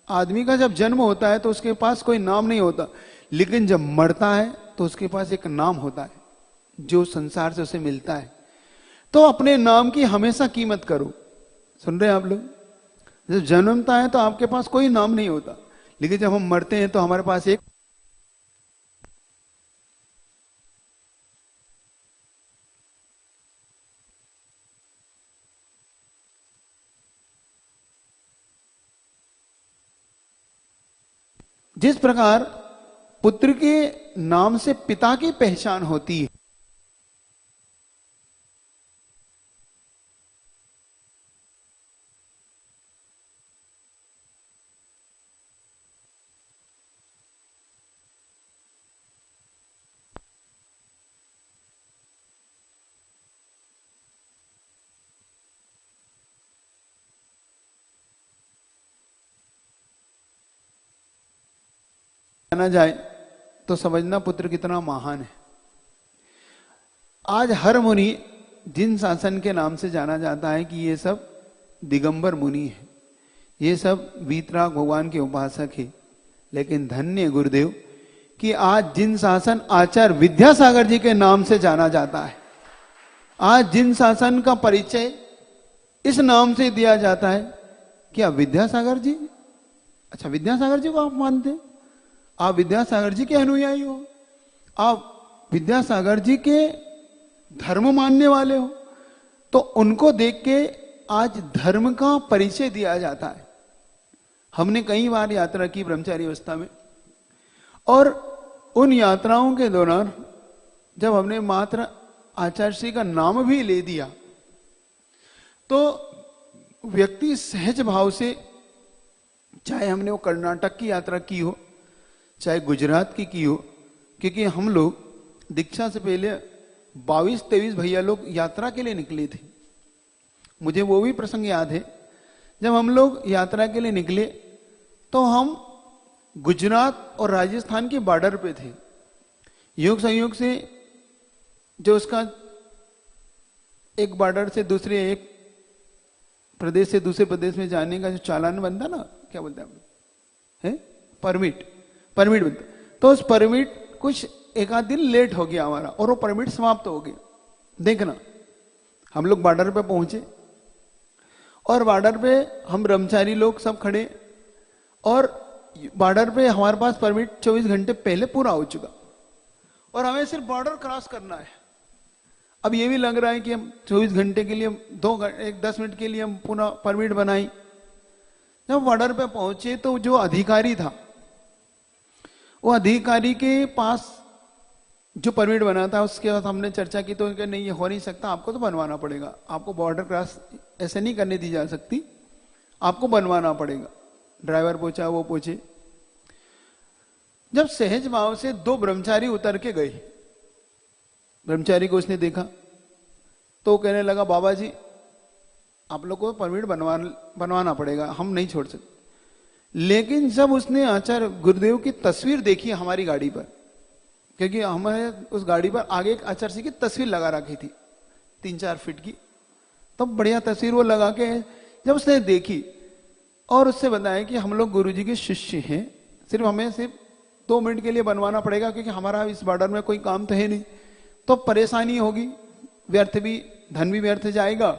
A: आदमी का जब जन्म होता है तो उसके पास कोई नाम नहीं होता, लेकिन जब मरता है तो उसके पास एक नाम होता है जो संसार से उसे मिलता है। तो अपने नाम की हमेशा कीमत करो। सुन रहे हैं आप लोग? जब जन्मता है तो आपके पास कोई नाम नहीं होता, लेकिन जब हम मरते हैं तो हमारे पास एक जिस प्रकार पुत्र के नाम से पिता की पहचान होती है, जाना जाए तो समझना पुत्र कितना महान है। आज हर मुनि जिन शासन के नाम से जाना जाता है कि ये सब दिगंबर मुनि है, ये सब वीतराग भगवान के उपासक है, लेकिन धन्य गुरुदेव कि आज जिन शासन आचार्य विद्यासागर जी के नाम से जाना जाता है, आज जिन शासन का परिचय इस नाम से दिया जाता है, क्या विद्यासागर जी? अच्छा, विद्यासागर जी को आप मानते हैं? आप विद्यासागर जी के अनुयायी हो, आप विद्यासागर जी के धर्म मानने वाले हो, तो उनको देख के आज धर्म का परिचय दिया जाता है। हमने कई बार यात्रा की ब्रह्मचारी अवस्था में, और उन यात्राओं के दौरान जब हमने मात्र आचार्य श्री का नाम भी ले दिया तो व्यक्ति सहज भाव से, चाहे हमने वो कर्नाटक की यात्रा की हो, चाहे गुजरात की हो, क्योंकि हम लोग दीक्षा से पहले 22-23 भैया लोग यात्रा के लिए निकले थे। मुझे वो भी प्रसंग याद है, जब हम लोग यात्रा के लिए निकले तो हम गुजरात और राजस्थान के बॉर्डर पे थे। योग संयोग से जो उसका एक बॉर्डर से दूसरे, एक प्रदेश से दूसरे प्रदेश में जाने का जो चालान बनता ना, क्या बोलते हैं, परमिट बनता, तो उस परमिट कुछ एक आध दिन लेट हो गया हमारा, और वो परमिट समाप्त हो गया। देखना, हम लोग बॉर्डर पे पहुंचे और बॉर्डर पे हम ब्रह्मचारी लोग सब खड़े, और बॉर्डर पे हमारे पास परमिट 24 घंटे पहले पूरा हो चुका, और हमें सिर्फ बॉर्डर क्रॉस करना है। अब ये भी लग रहा है कि हम 24 घंटे के लिए 10 मिनट के लिए हम पूरा परमिट बनाई। जब बॉर्डर पे पहुंचे तो जो अधिकारी था, वो अधिकारी के पास जो परमिट बना था उसके बाद हमने चर्चा की, तो नहीं, ये हो नहीं सकता, आपको तो बनवाना पड़ेगा, आपको बॉर्डर क्रॉस ऐसे नहीं करने दी जा सकती, आपको बनवाना पड़ेगा। ड्राइवर पूछा, वो पूछे। जब सहज भाव से 2 ब्रह्मचारी उतर के गए, ब्रह्मचारी को उसने देखा तो कहने लगा, बाबा जी आप लोग को परमिट बनवाना पड़ेगा, हम नहीं छोड़ सकते। लेकिन जब उसने आचार्य गुरुदेव की तस्वीर देखी हमारी गाड़ी पर, क्योंकि हमारे उस गाड़ी पर आगे एक आचार्य जी की तस्वीर लगा रखी थी 3-4 फीट की, तो बढ़िया तस्वीर वो लगा के जब उसने देखी और उससे बताया कि हम लोग गुरु जी के शिष्य हैं, हमें सिर्फ 2 मिनट के लिए बनवाना पड़ेगा, क्योंकि हमारा इस बॉर्डर में कोई काम तो है नहीं, तो परेशानी होगी, व्यर्थ भी, धन भी व्यर्थ जाएगा,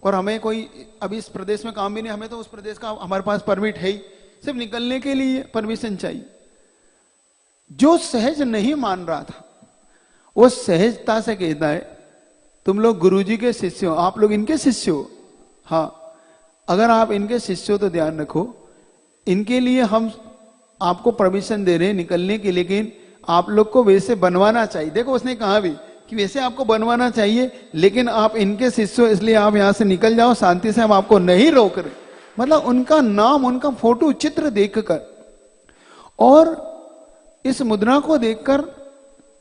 A: और हमें कोई अभी इस प्रदेश में काम भी नहीं, हमें तो उस प्रदेश का हमारे पास परमिट है ही, सिर्फ निकलने के लिए परमिशन चाहिए। जो सहज नहीं मान रहा था वो सहजता से कहता है, तुम लोग गुरुजी के शिष्य हो, आप लोग इनके शिष्य हो, हाँ अगर आप इनके शिष्य हो तो ध्यान रखो, इनके लिए हम आपको परमिशन दे रहे हैं निकलने की, लेकिन आप लोग को वैसे बनवाना चाहिए। देखो उसने कहा भी कि वैसे आपको बनवाना चाहिए, लेकिन आप इनके शिष्य हो इसलिए आप यहां से निकल जाओ शांति से, हम आपको नहीं रोक रहे। मतलब उनका नाम, उनका फोटो चित्र देखकर और इस मुद्रा को देखकर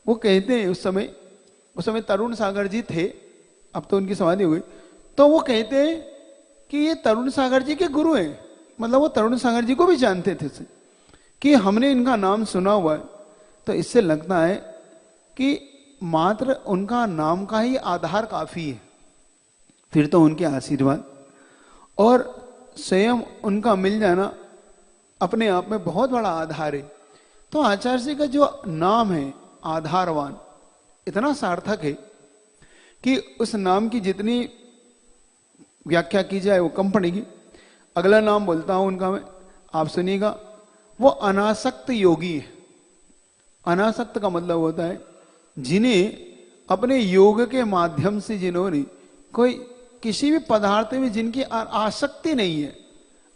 A: वो कहते हैं, उस समय तरुण सागर जी थे, अब तो उनकी समाधि हुई, तो वो कहते हैं कि ये तरुण सागर जी के गुरु हैं। मतलब वो तरुण सागर जी को भी जानते थे कि हमने इनका नाम सुना हुआ है, तो इससे लगता है कि मात्र उनका नाम का ही आधार काफी है, फिर तो उनके आशीर्वाद। और स्वयं उनका मिल जाना अपने आप में बहुत बड़ा आधार है। तो आचार्य जी का जो नाम है आधारवान इतना सार्थक है कि उस नाम की जितनी व्याख्या की जाए वो कम पड़ेगी। अगला नाम बोलता हूं उनका मैं, आप सुनिएगा। वो अनासक्त योगी है। अनासक्त का मतलब होता है जिन्हें अपने योग के माध्यम से जिन्होंने कोई किसी भी पदार्थ में जिनकी आसक्ति नहीं है।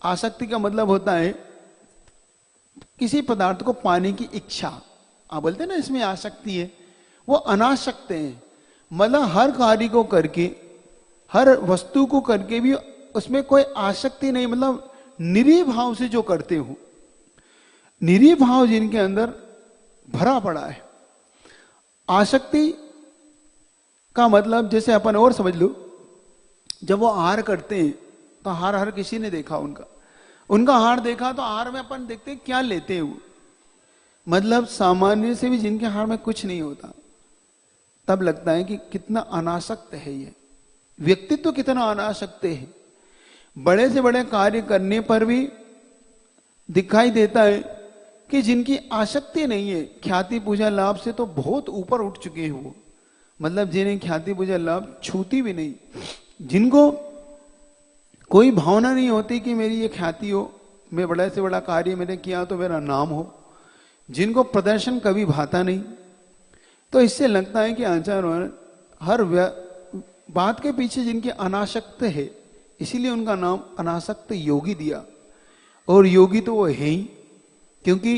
A: आसक्ति का मतलब होता है किसी पदार्थ को पाने की इच्छा। आप बोलते हैं ना इसमें आसक्ति है, वो अनासक्त हैं। मतलब हर कार्य को करके, हर वस्तु को करके भी उसमें कोई आसक्ति नहीं, मतलब निरीह भाव से जो करते हो, निरीह भाव जिनके अंदर भरा पड़ा है। आसक्ति का मतलब जैसे अपन और समझ लो, जब वो आहार करते हैं तो आहार हर किसी ने देखा उनका आहार देखा, तो आहार में अपन देखते हैं क्या लेते हैं वो, मतलब सामान्य से भी जिनके आहार में कुछ नहीं होता, तब लगता है कि कितना अनासक्त है ये व्यक्तित्व, तो कितना अनासक्त है। बड़े से बड़े कार्य करने पर भी दिखाई देता है कि जिनकी आसक्ति नहीं है, ख्याति पूजा लाभ से तो बहुत ऊपर उठ चुके हैं वो, मतलब जिन्हें ख्याति पूजा लाभ छूती भी नहीं, जिनको कोई भावना नहीं होती कि मेरी ये ख्याति हो, मैं बड़ा से बड़ा कार्य मैंने किया तो मेरा नाम हो, जिनको प्रदर्शन कभी भाता नहीं। तो इससे लगता है कि आचार्य हर बात के पीछे जिनके अनासक्त है, इसीलिए उनका नाम अनासक्त योगी दिया। और योगी तो वो है ही, क्योंकि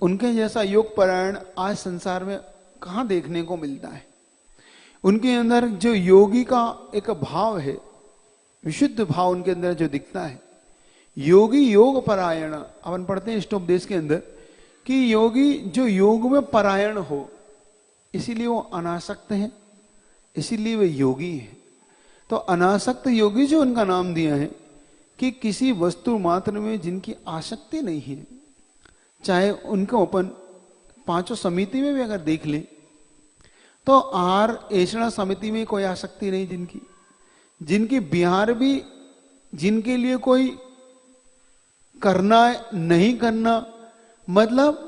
A: उनके जैसा योग परायण आज संसार में कहां देखने को मिलता है। उनके अंदर जो योगी का एक भाव है, विशुद्ध भाव उनके अंदर जो दिखता है, योगी योग परायण। अपन पढ़ते हैं इष्टोपदेश के अंदर कि योगी जो योग में परायण हो, इसीलिए वो अनासक्त है, इसीलिए वे योगी है। तो अनासक्त योगी जो उनका नाम दिया है कि किसी वस्तु मात्र में जिनकी आसक्ति नहीं है, चाहे उनको अपन पांचों समिति में भी अगर देख ले तो आहार ऐषणा समिति में कोई आसक्ति नहीं, जिनकी बिहार भी, जिनके लिए कोई करना नहीं करना, मतलब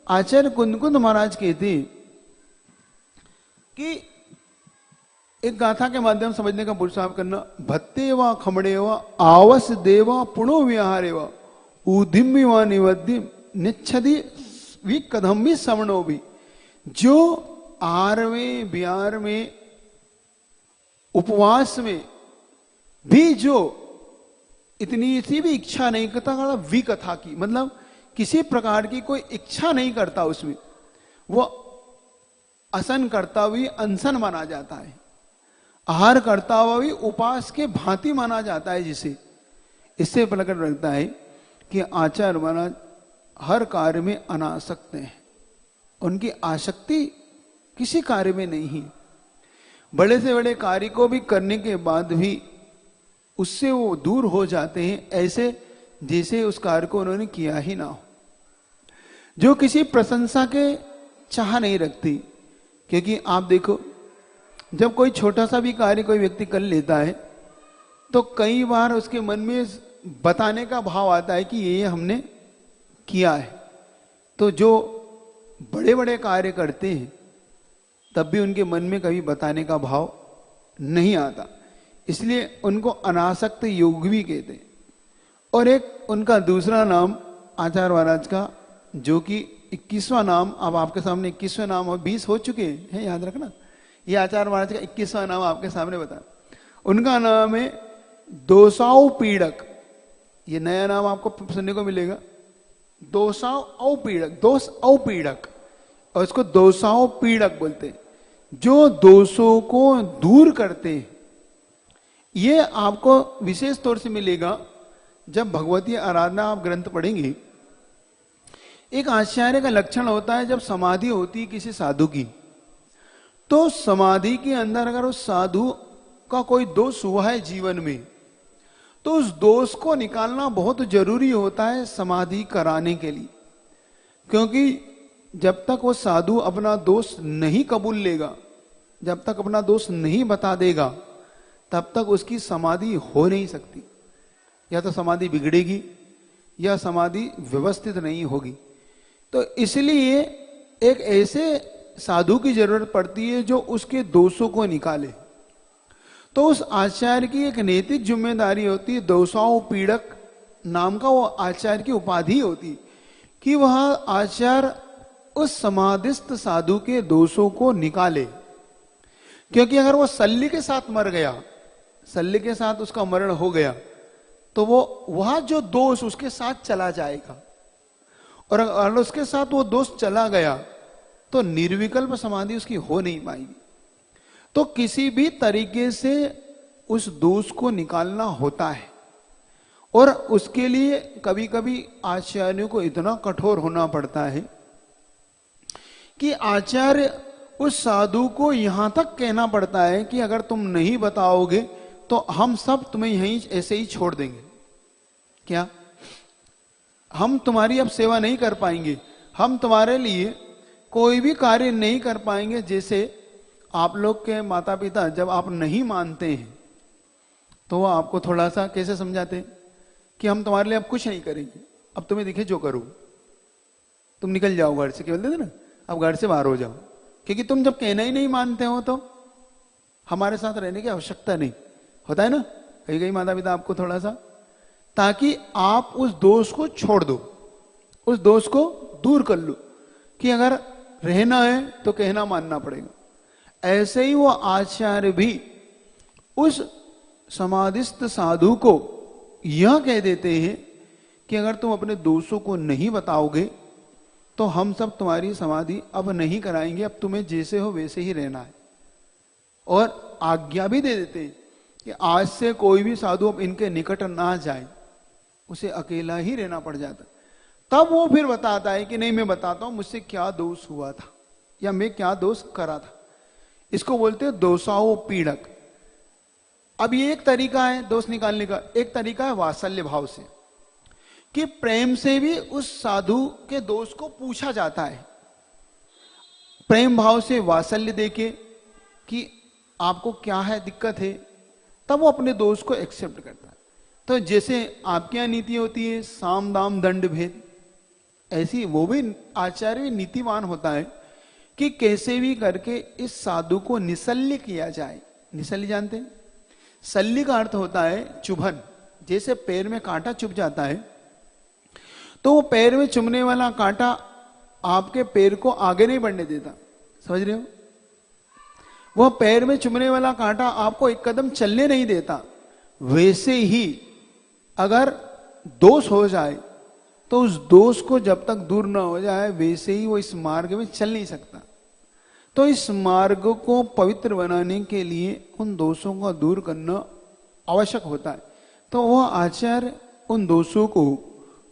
A: आचार्य कुंद महाराज कहते हैं कि एक गाथा के माध्यम समझने का पुरुषार्थ करना। भत्ते व खमड़े व आवस देवा पुणो विहारे व उदिम्य व निवद्य निच्छदि वी कदम्बी सवणो भी। जो आहार बिहार में, उपवास में भी जो इतनी सी भी इच्छा नहीं करता, विकथा की मतलब किसी प्रकार की कोई इच्छा नहीं करता, उसमें वो असन करता हुआ अनशन माना जाता है, आहार करता हुआ भी उपास के भांति माना जाता है। जिसे इससे प्रकट लगता है कि आचार्य महाराज हर कार्य में अनासक्त हैं, उनकी आसक्ति किसी कार्य में नहीं है। बड़े से बड़े कार्य को भी करने के बाद भी उससे वो दूर हो जाते हैं, ऐसे जैसे उस कार्य को उन्होंने किया ही ना हो। जो किसी प्रशंसा के चाह नहीं रखती, क्योंकि आप देखो जब कोई छोटा सा भी कार्य कोई व्यक्ति कर लेता है तो कई बार उसके मन में बताने का भाव आता है कि ये हमने किया है। तो जो बड़े बड़े कार्य करते हैं तब भी उनके मन में कभी बताने का भाव नहीं आता, इसलिए उनको अनासक्त योग भी कहते हैं। और एक उनका दूसरा नाम आचार्य महाराज का, जो कि 21वां नाम, अब आपके सामने 21वें नाम और 20 हो चुके हैं, याद रखना। ये आचार्य महाराज का 21वां नाम आपके सामने बता। उनका नाम है दोषाओ पीड़क। ये नया नाम आपको सुनने को मिलेगा, दोषाओ पीड़क, दोष औ पीड़क, और इसको दोषाओ पीड़क बोलते हैं, जो दोषों को दूर करते हैं। ये आपको विशेष तौर से मिलेगा जब भगवती आराधना आप ग्रंथ पढ़ेंगे। एक आचार्य का लक्षण होता है जब समाधि होती है किसी साधु की, तो समाधि के अंदर अगर उस साधु का कोई दोष हुआ है जीवन में, तो उस दोष को निकालना बहुत जरूरी होता है समाधि कराने के लिए। क्योंकि जब तक वो साधु अपना दोष नहीं कबूल लेगा, जब तक अपना दोष नहीं बता देगा, तब तक उसकी समाधि हो नहीं सकती। या तो समाधि बिगड़ेगी या समाधि व्यवस्थित नहीं होगी। तो इसलिए एक ऐसे साधु की जरूरत पड़ती है जो उसके दोषों को निकाले। तो उस आचार्य की एक नैतिक जिम्मेदारी होती है, दोषाओं पीड़क नाम का वो आचार्य की उपाधि होती कि वह आचार्य उस समाधिस्थ साधु के दोषों को निकाले। क्योंकि अगर वो शल्य के साथ मर गया, शल्य के साथ उसका मरण हो गया, तो वो वह जो दोष उसके साथ चला जाएगा, और अगर उसके साथ वो दोष चला गया तो निर्विकल्प समाधि उसकी हो नहीं पाएगी। तो किसी भी तरीके से उस दोष को निकालना होता है, और उसके लिए कभी कभी आचार्यों को इतना कठोर होना पड़ता है कि आचार्य उस साधु को यहां तक कहना पड़ता है कि अगर तुम नहीं बताओगे तो हम सब तुम्हें यहीं ऐसे ही छोड़ देंगे। क्या? हम तुम्हारी अब सेवा नहीं कर पाएंगे, हम तुम्हारे लिए कोई भी कार्य नहीं कर पाएंगे। जैसे आप लोग के माता पिता जब आप नहीं मानते हैं तो वो आपको थोड़ा सा कैसे समझाते हैं कि हम तुम्हारे लिए अब कुछ नहीं करेंगे, अब तुम्हें दिखे जो करो, तुम निकल जाओ घर से, क्या बोलते थे ना, अब घर से बाहर हो जाओ, क्योंकि तुम जब कहना ही नहीं मानते हो तो हमारे साथ रहने की आवश्यकता नहीं। होता है ना कहीं कहीं माता पिता आपको थोड़ा सा, ताकि आप उस दोष को छोड़ दो, उस दोष को दूर कर लो कि अगर रहना है तो कहना मानना पड़ेगा। ऐसे ही वो आचार्य भी उस समाधिस्थ साधु को यह कह देते हैं कि अगर तुम अपने दोषों को नहीं बताओगे तो हम सब तुम्हारी समाधि अब नहीं कराएंगे, अब तुम्हें जैसे हो वैसे ही रहना है। और आज्ञा भी दे देते हैं कि आज से कोई भी साधु अब इनके निकट ना जाए, उसे अकेला ही रहना पड़ जाता। तब वो फिर बताता है कि नहीं मैं बताता हूं मुझसे क्या दोष हुआ था या मैं क्या दोष करा था। इसको बोलते हैं दोषाओ पीड़क। अब ये एक तरीका है दोष निकालने का। एक तरीका है वात्सल्य भाव से, कि प्रेम से भी उस साधु के दोष को पूछा जाता है, प्रेम भाव से वात्सल्य देके कि आपको क्या है दिक्कत है, तब वो अपने दोष को एक्सेप्ट करता है। तो जैसे आपकी यहां नीति होती है साम दाम दंड भेद, ऐसी वो भी आचार्य नीतिवान होता है कि कैसे भी करके इस साधु को निशल्य किया जाए। निशल्य जानते हैं? शल्य का अर्थ होता है चुभन। जैसे पैर में कांटा चुभ जाता है तो वो पैर में चुभने वाला कांटा आपके पैर को आगे नहीं बढ़ने देता, समझ रहे हो? वह पैर में चुभने वाला कांटा आपको एक कदम चलने नहीं देता। वैसे ही अगर दोष हो जाए तो उस दोष को जब तक दूर ना हो जाए वैसे ही वो इस मार्ग में चल नहीं सकता। तो इस मार्ग को पवित्र बनाने के लिए उन दोषों को दूर करना आवश्यक होता है। तो वह आचार्य उन दोषों को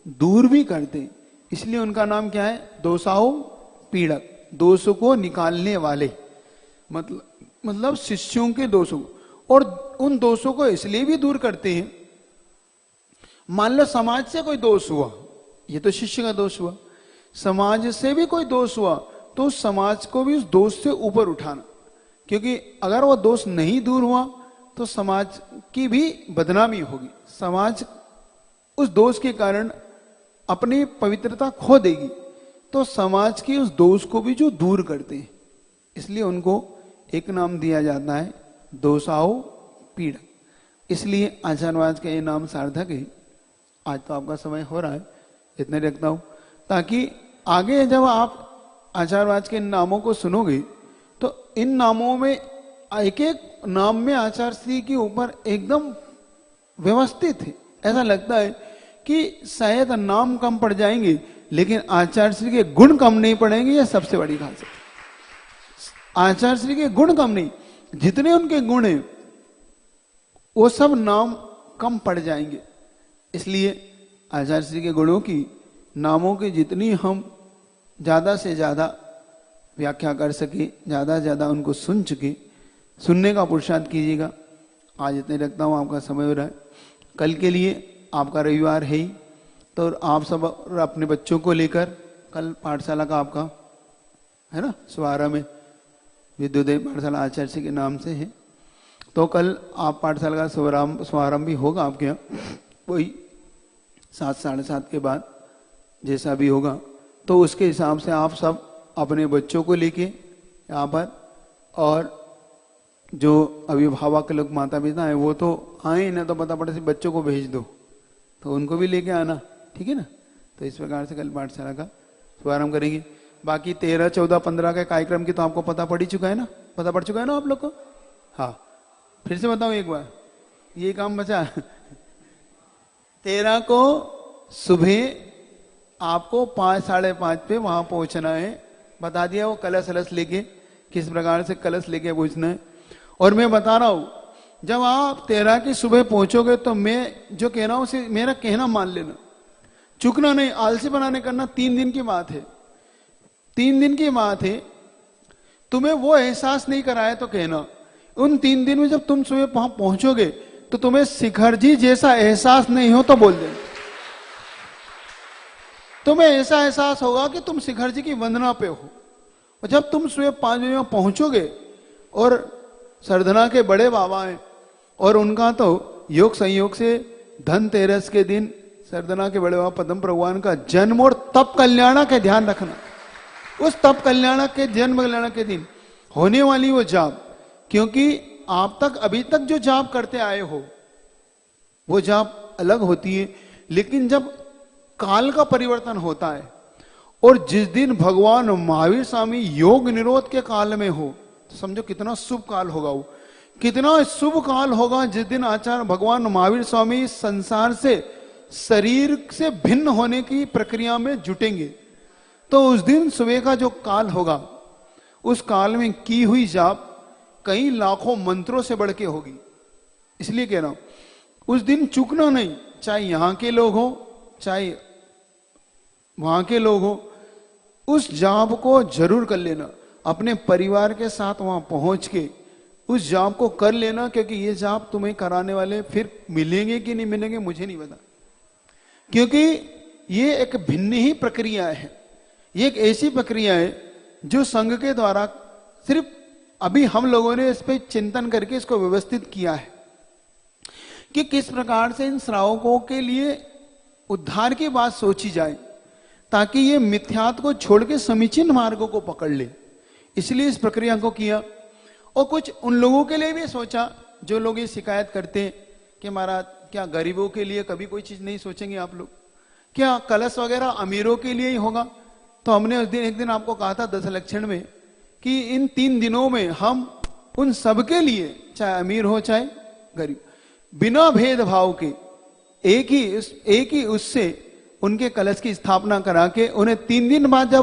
A: दूर भी करते, इसलिए उनका नाम क्या है? दोषाओ पीड़क, दोषों को निकालने वाले, मतलब शिष्यों के दोषों। और उन दोषों को इसलिए भी दूर करते हैं, मान लो समाज से कोई दोष हुआ, ये तो शिष्य का दोष हुआ, समाज से भी कोई दोष हुआ तो उस समाज को भी उस दोष से ऊपर उठाना, क्योंकि अगर वो दोष नहीं दूर हुआ तो समाज की भी बदनामी होगी। समाज उस दोष के कारण अपनी पवित्रता खो देगी, तो समाज की उस दोष को भी जो दूर करते हैं, इसलिए उनको एक नाम दिया जाता है दोषाओ पीड़क। इसलिए आचार्यवाद का ये नाम सार्थक है। आज तो आपका समय हो रहा है, इतने रखता हूं ताकि आगे जब आप आचार्यवाद के नामों को सुनोगे तो इन नामों में एक एक नाम में आचार्य श्री के ऊपर एकदम व्यवस्थित है। ऐसा लगता है कि शायद नाम कम पड़ जाएंगे लेकिन आचार्य श्री के गुण कम नहीं पड़ेंगे। यह सबसे बड़ी खासियत, आचार्य श्री के गुण कम नहीं, जितने उनके गुण हैं वो सब नाम कम पड़ जाएंगे। इसलिए आचार्य श्री के गुणों की, नामों की जितनी हम ज्यादा से ज्यादा व्याख्या कर सके, ज्यादा से ज्यादा उनको सुन चुके, सुनने का पुरुषार्थ कीजिएगा। आज इतने रखता हूं, आपका समय हो रहा है। कल के लिए आपका रविवार है ही, तो आप सब अपने बच्चों को लेकर, कल पाठशाला का आपका है ना शुभारंभ में, विद्योदय पाठशाला आचार्य श्री के नाम से है, तो कल आप पाठशाला का शुभारंभ भी होगा आपके यहाँ। वही 7 साढ़े 7 के बाद जैसा भी होगा, तो उसके हिसाब से आप सब अपने बच्चों को लेके यहाँ पर, और जो अभिभावक लोग माता पिता है वो तो आए ना, तो फटाफट से बच्चों को भेज दो, तो उनको भी लेके आना, ठीक है ना। तो इस प्रकार से कल पाठशाला का शुभारंभ करेंगे। बाकी 13, 14, 15 के कार्यक्रम की तो आपको पता पड़ ही चुका है ना, पता पड़ चुका है ना आप लोग को। हाँ, फिर से बताऊं एक बार, ये काम बचा। 13 को सुबह आपको 5, साढ़े 5 पे वहां पहुंचना है। बता दिया वो कलश अलस लेके, किस प्रकार से कलश लेके पहुंचना है। और मैं बता रहा हूं, जब आप 13 की सुबह पहुंचोगे तो मैं जो कह रहा हूं उसे मेरा कहना मान लेना, चुकना नहीं, आलसी बनाने करना। 3 दिन की बात है, 3 दिन की बात है। तुम्हें वो एहसास नहीं कराया तो कहना, उन 3 दिन में जब तुम सुबह वहां पहुंचोगे तो तुम्हें शिखर जी जैसा एहसास नहीं हो तो बोल देना। तुम्हें ऐसा एहसास होगा कि तुम शिखर जी की वंदना पे हो। और जब तुम सुबह 5 बजे पहुंचोगे, और सरधना के बड़े बाबा हैं, और उनका तो योग संयोग से धनतेरस के दिन सरधना के बड़े बाबा पद्म भगवान का जन्म और तप कल्याण का ध्यान रखना। उस तप कल्याण के जन्म कल्याण के दिन होने वाली वो जाप, क्योंकि आप तक अभी तक जो जाप करते आए हो वो जाप अलग होती है, लेकिन जब काल का परिवर्तन होता है, और जिस दिन भगवान महावीर स्वामी योग निरोध के काल में हो, तो समझो कितना शुभ काल होगा वो, कितना शुभ काल होगा जिस दिन आचार्य भगवान महावीर स्वामी संसार से, शरीर से भिन्न होने की प्रक्रिया में जुटेंगे। तो उस दिन सुबह का जो काल होगा, उस काल में की हुई जाप कई लाखों मंत्रों से बढ़ के होगी। इसलिए कह रहा हूं, उस दिन चूकना नहीं, चाहे यहां के लोग हो चाहे वहां के लोग हो, उस जाप को जरूर कर लेना। अपने परिवार के साथ वहां पहुंच के उस जाप को कर लेना, क्योंकि ये जाप तुम्हें कराने वाले फिर मिलेंगे कि नहीं मिलेंगे मुझे नहीं पता, क्योंकि ये एक भिन्न ही प्रक्रिया है। ये एक ऐसी प्रक्रिया है जो संघ के द्वारा सिर्फ अभी हम लोगों ने इस पर चिंतन करके इसको व्यवस्थित किया है कि किस प्रकार से इन श्रावकों के लिए उद्धार की बात सोची जाए, ताकि ये मिथ्यात्व को छोड़ के समीचीन मार्गों को पकड़ ले। इसलिए इस प्रक्रिया को किया। और कुछ उन लोगों के लिए भी सोचा जो लोग ये शिकायत करते हैं कि महाराज क्या गरीबों के लिए कभी कोई चीज नहीं सोचेंगे आप लोग, क्या कलश वगैरह अमीरों के लिए ही होगा। तो हमने उस दिन एक दिन आपको कहा था 10 लक्षण में कि इन 3 दिनों में हम उन सबके लिए, चाहे अमीर हो चाहे गरीब, बिना भेदभाव के एक ही उससे उनके कलश की स्थापना करा के उन्हें 3 दिन बाद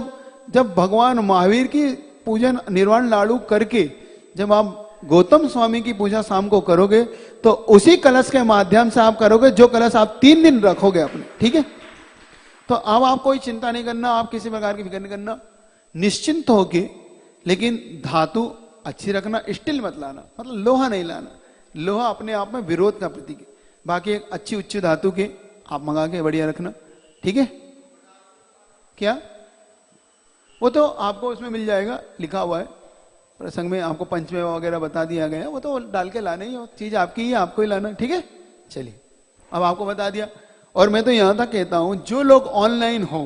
A: जब भगवान महावीर की पूजन निर्वाण लाडू करके जब आप गौतम स्वामी की पूजा शाम को करोगे, तो उसी कलश के माध्यम से आप करोगे जो कलश आप 3 दिन रखोगे अपने, ठीक है। तो अब आप कोई चिंता नहीं करना, आप किसी प्रकार की फिक्र नहीं करना, निश्चिंत होके, लेकिन धातु अच्छी रखना, स्टील मत लाना, मतलब लोहा नहीं लाना। लोहा अपने आप में विरोध का प्रतीक है। बाकी एक अच्छी उच्च धातु के आप मंगा के बढ़िया रखना, ठीक है। क्या वो तो आपको उसमें मिल जाएगा, लिखा हुआ है प्रसंग में, आपको पंचमेवा वगैरह बता दिया गया, वो तो डाल के लाना ही हो, चीज आपकी ही आपको ही लाना, ठीक है। चलिए, अब आपको बता दिया। और मैं तो यहां तक कहता हूं, जो लोग ऑनलाइन हो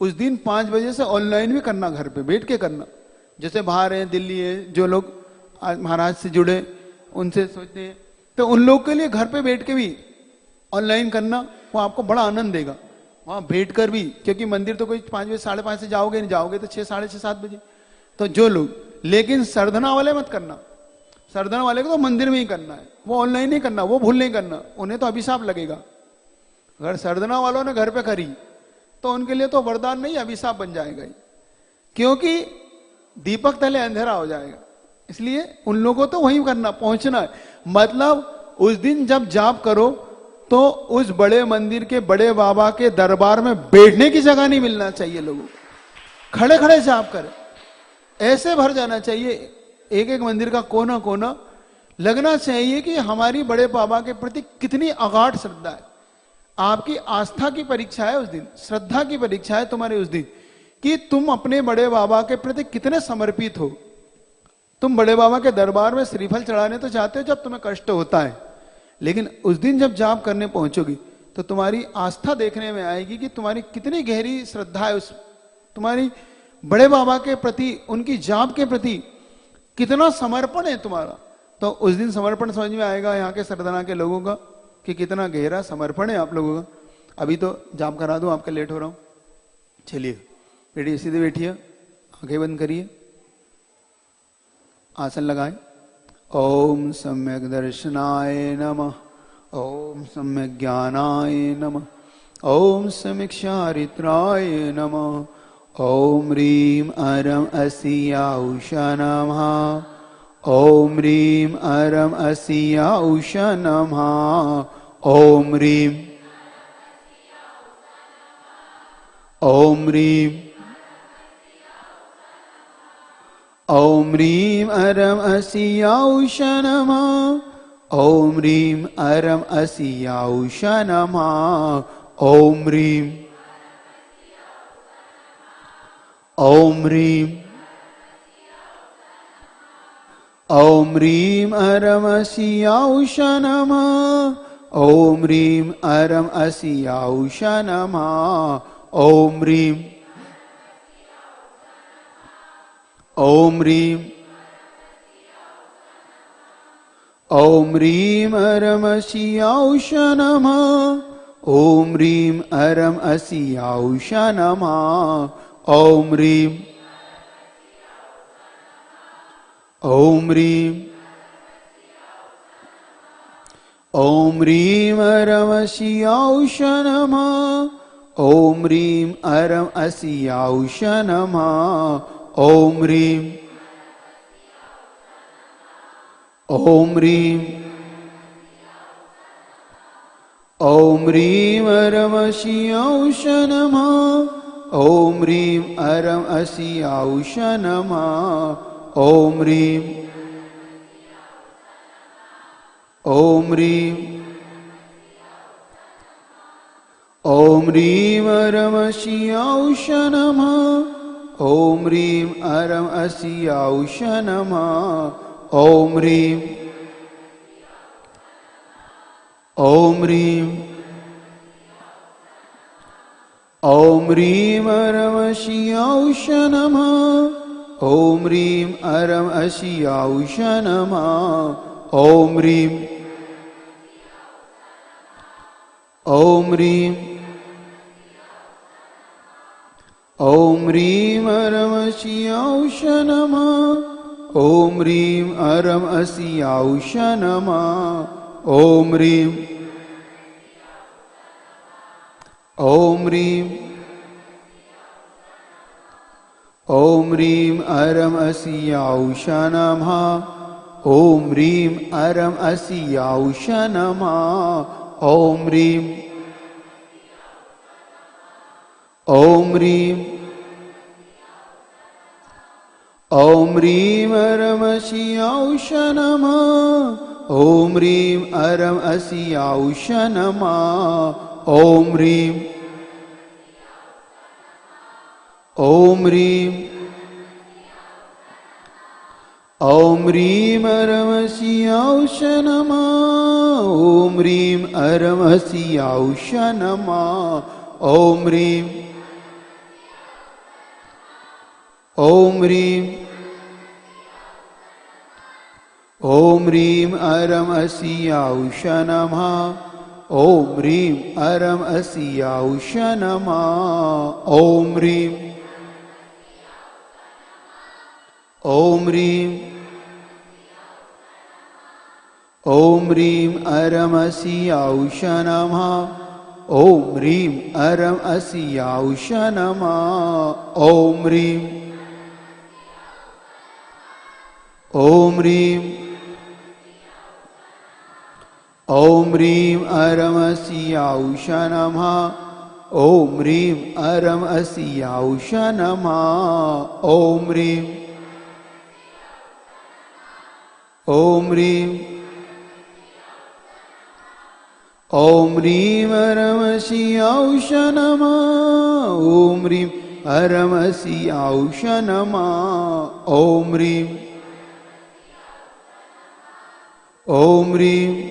A: उस दिन 5 बजे से ऑनलाइन भी करना, घर पे बैठ के करना। जैसे बाहर है, दिल्ली है, जो लोग महाराज से जुड़े उनसे सोचते हैं, तो उन लोग के लिए घर पे बैठ के भी ऑनलाइन करना, वो आपको बड़ा आनंद देगा वहां बैठ कर भी। क्योंकि मंदिर तो कोई 5 बजे 5:30 से जाओगे नहीं, जाओगे तो 6, साढ़े 6, 7 बजे। तो जो लोग, लेकिन सरधना वाले मत करना, सरधना वाले को तो मंदिर में ही करना है, वो ऑनलाइन नहीं करना, वो भूल नहीं करना, उन्हें तो अभिशाप लगेगा। अगर सरधना वालों ने घर पे करी तो उनके लिए तो वरदान नहीं, अभिशाप बन जाएगा ही, क्योंकि दीपक तले अंधेरा हो जाएगा। इसलिए उन लोगों को तो वहीं करना, पहुंचना है। मतलब उस दिन जब जाप करो तो उस बड़े मंदिर के बड़े बाबा के दरबार में बैठने की जगह नहीं मिलना चाहिए, लोगों खड़े खड़े जाप करें, ऐसे भर जाना चाहिए। एक एक मंदिर का कोना कोना लगना चाहिए कि हमारी बड़े बाबा के प्रति कितनी अगाध श्रद्धा है। आपकी आस्था की परीक्षा है उस दिन, श्रद्धा की परीक्षा है तुम्हारे उस दिन, कि तुम अपने बड़े बाबा के प्रति कितने समर्पित हो। तुम बड़े बाबा के दरबार में श्रीफल चढ़ाने तो चाहते हो जब तुम्हें कष्ट होता है, लेकिन उस दिन जब जाप करने पहुंचोगी तो तुम्हारी आस्था देखने में आएगी कि तुम्हारी कितनी गहरी श्रद्धा है उस, तुम्हारी बड़े बाबा के प्रति, उनकी जाप के प्रति कितना समर्पण है तुम्हारा। तो उस दिन समर्पण समझ में आएगा यहाँ के सरदाना के लोगों का कि कितना गहरा समर्पण है आप लोगों का। अभी तो जाप करा दो, आपका लेट हो रहा हूं। चलिए बैठिए, सीधे बैठिए, आंखें बंद करिए, आसन लगाए। ओम सम्यक दर्शनाय नमः, ओम सम्यक ज्ञानाय नमः, ओम सम्यक चारित्राय नमः, ओम ह्रीं अरम असिया उषा नमः, ओम ह्रीं अरम असिया उषा नमः, ओम ह्रीं, ओम ह्रीं, ओम ह्रीं अरम असिया उषा नमः, ओम ह्रीं अरम असिया उषा नमः, ओम ह्रीं, ओम ह्रीं, ओम ह्रीं अरम असिया उषा नमः, ओम ह्रीं अरम असिया उषा नमः, ओम ह्रीं, ओम ह्रीं, ओम ह्रीं अरम असिया उषा नमः, ओम ह्रीं अरम असिया उषा नमः, ओम ह्रीं, ओम ह्रीं, ओम ह्रीं अरम असिया उषा नमः, ओम ह्रीं अरम असिया उषा नमः, ओम ह्रीं, ओम ह्रीं, ओम ह्रीं अरम असिया उषा नमः, ओम ह्रीं अरम असिया उषा नमः, ओम ह्रीं, ओम ह्रीं, ओम ह्रीं अरम असिया उषा नमः, ओम ह्रीं अरम असिया उषा नमः, ओम ह्रीं, ओम ह्रीं, ओम ह्रीं अरम असिया उषा नमः, ओम ह्रीं अरम असिया उषा नमः, ओम ह्रीं, ओम ह्रीं, ओम ह्रीं अरम असिया उषा नमः, ओम ह्रीं अरम असिया उषा नमः, ओम ह्रीं, ओम ह्रीं, ओम ह्रीं अरम असिया उषा नमः, ओम ह्रीं अरम असिया उषा नमः, ओम ह्रीं, ओम ह्रीं, ओम ह्रीं अरम असिया उषा नमः, ओम ह्रीं अरम असिया उषा नमः, ओम ह्रीं, ओम ह्रीं, ओम ह्रीं अरम असिया उषा नमः, ओम ह्रीं अरम असिया उषा नमः, ओम ह्रीं, ओम ह्रीं, ओम ह्रीं अरम असिया उषा नमः, ओम ह्रीं अरम असिया उषा नमः, ओम ह्रीं, ओम ह्रीं, ओम ह्रीं अरम असिया उषा नमः, ओम ह्रीं अरम असिया उषा नमः, ओम ह्रीं, ओम ह्रीं, ओम ह्रीं अरम असिया उषा नमः, ओम ह्रीं अरम असिया उषा नमः, ओम ह्रीं, ओम ह्रीं, ओम ह्रीं अरम असिया उषा नमः, ओम ह्रीं अरम असिया उषा नमः, ओम ह्रीं, ओम ह्रीं,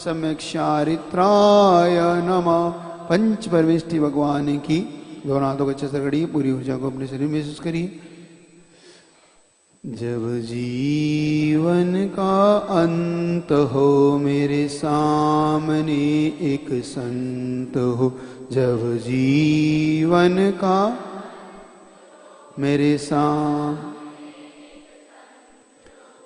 A: सम्यक चारित्राय नमः। पंच परमेष्टि भगवान की दोनों हाथों को अच्छे से रगड़िए, पूरी ऊर्जा को अपने शरीर में महसूस करिए। जब जीवन का अंत हो मेरे सामने एक संत हो, जब जीवन का मेरे सामने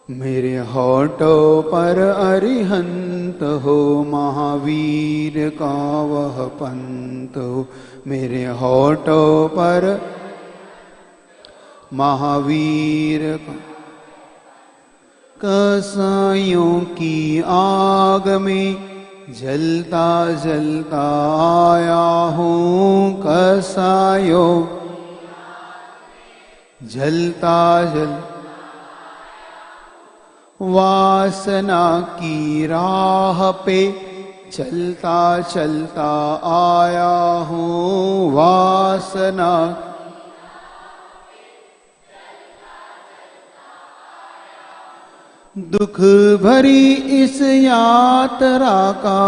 A: मेरे होठों पर अरिहंत हो, महावीर का वह पंत हो, मेरे होठों पर महावीर का। कसाइयों की आग में जलता जलता आया हूँ, कसाइयों जलता जल वासना की राह पे चलता चलता आया हूँ, वासना दुख भरी इस यात्रा का,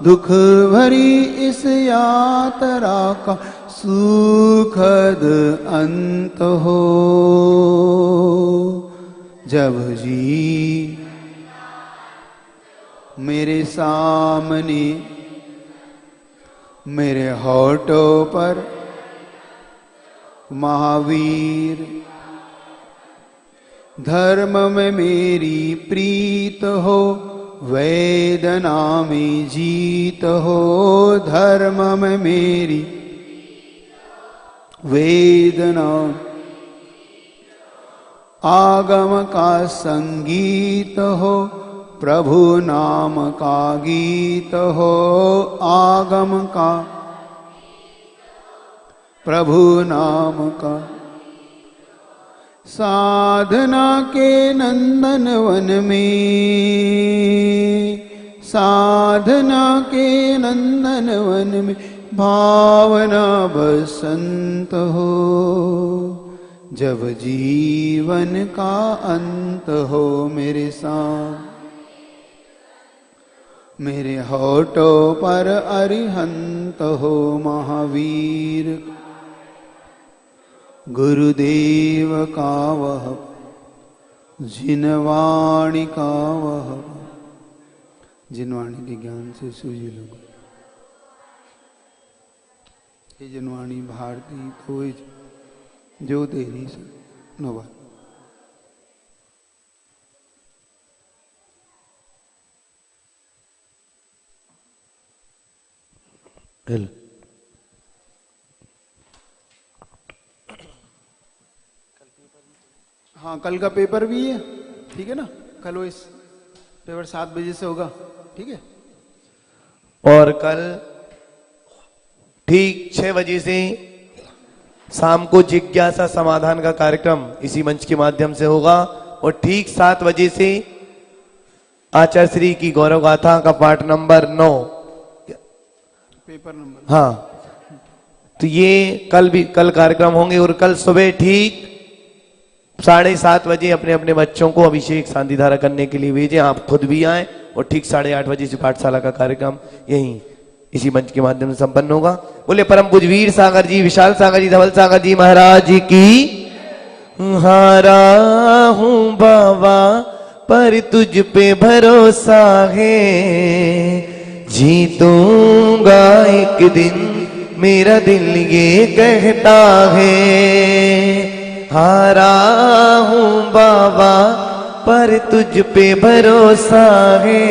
A: दुख भरी इस यात्रा का सुखद अंत हो, जब जी मेरे सामने मेरे होठों पर महावीर। धर्म में मेरी प्रीत हो, वेदना में जीत हो, धर्म में मेरी वेदना। आगम का संगीत हो, प्रभु नाम का गीत हो, आगम का प्रभु नाम का। साधना के नंदन वन में, साधना के नंदन वन में भावना बसंत हो, जब जीवन का अंत हो मेरे साथ। मेरे होठों पर अरिहंत हो महावीर। गुरुदेव का वह जिनवाणी का वह, जिनवाणी के ज्ञान से सूझे लोग। ये जिनवाणी भारती तो जो तेरी से नोबा। हाँ, कल का पेपर भी है, ठीक है ना। कल वो इस पेपर 7 बजे से होगा, ठीक है।
B: और कल ठीक 6 बजे से शाम को जिज्ञासा समाधान का कार्यक्रम इसी मंच के माध्यम से होगा, और ठीक 7 बजे से आचार्य श्री की गौरव गाथा का पाठ नंबर 9
A: पेपर नंबर।
B: हाँ, तो ये कल कार्यक्रम होंगे। और कल सुबह ठीक 7:30 बजे अपने अपने बच्चों को अभिषेक शांति धारा करने के लिए भेजें। आप खुद भी आए, और ठीक 8:30 बजे से पाठशाला का कार्यक्रम यहीं इसी मंच के माध्यम से संपन्न होगा। बोले परम पूज्य वीर सागर जी, विशाल सागर जी, धवल सागर जी महाराज जी की। हारा हूं बाबा पर तुझ पे भरोसा है, जीतूंगा एक दिन मेरा दिल ये कहता है। हारा हूं बाबा पर तुझ पे भरोसा है,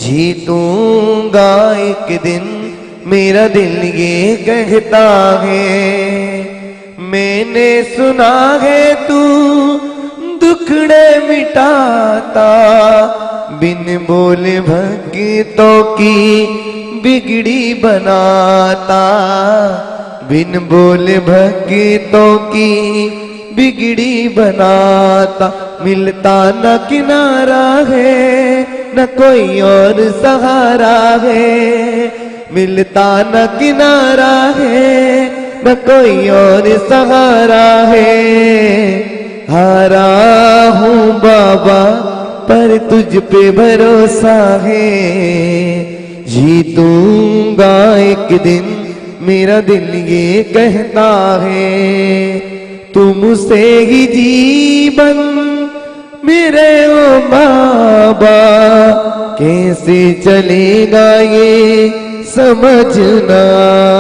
B: जीतूंगा एक दिन मेरा दिल ये कहता है। मैंने सुना है तू दुखड़े मिटाता, बिन बोले भक्तों की बिगड़ी बनाता, बिन बोले भक्तों की बिगड़ी बनाता। मिलता न किनारा है, न कोई और सहारा है, मिलता न किनारा है, न कोई और सहारा है। हारा हूं बाबा पर तुझ पे भरोसा है, जीतूंगा एक दिन मेरा दिल ये कहता है, तुमसे ही जीवन मेरे ओ बाबा, कैसे चलेगा ये समझना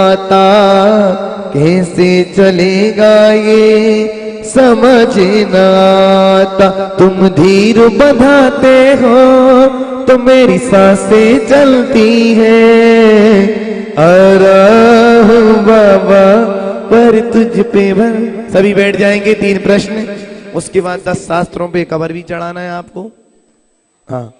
B: आता, कैसे चलेगा ये समझना आता। तुम धीर बंधाते हो तो मेरी सांसें चलती है, बाबा पर तुझ पे भर। सभी बैठ जाएंगे, 3 प्रश्न, उसके बाद 10 शास्त्रों पे कवर भी चढ़ाना है आपको। हाँ।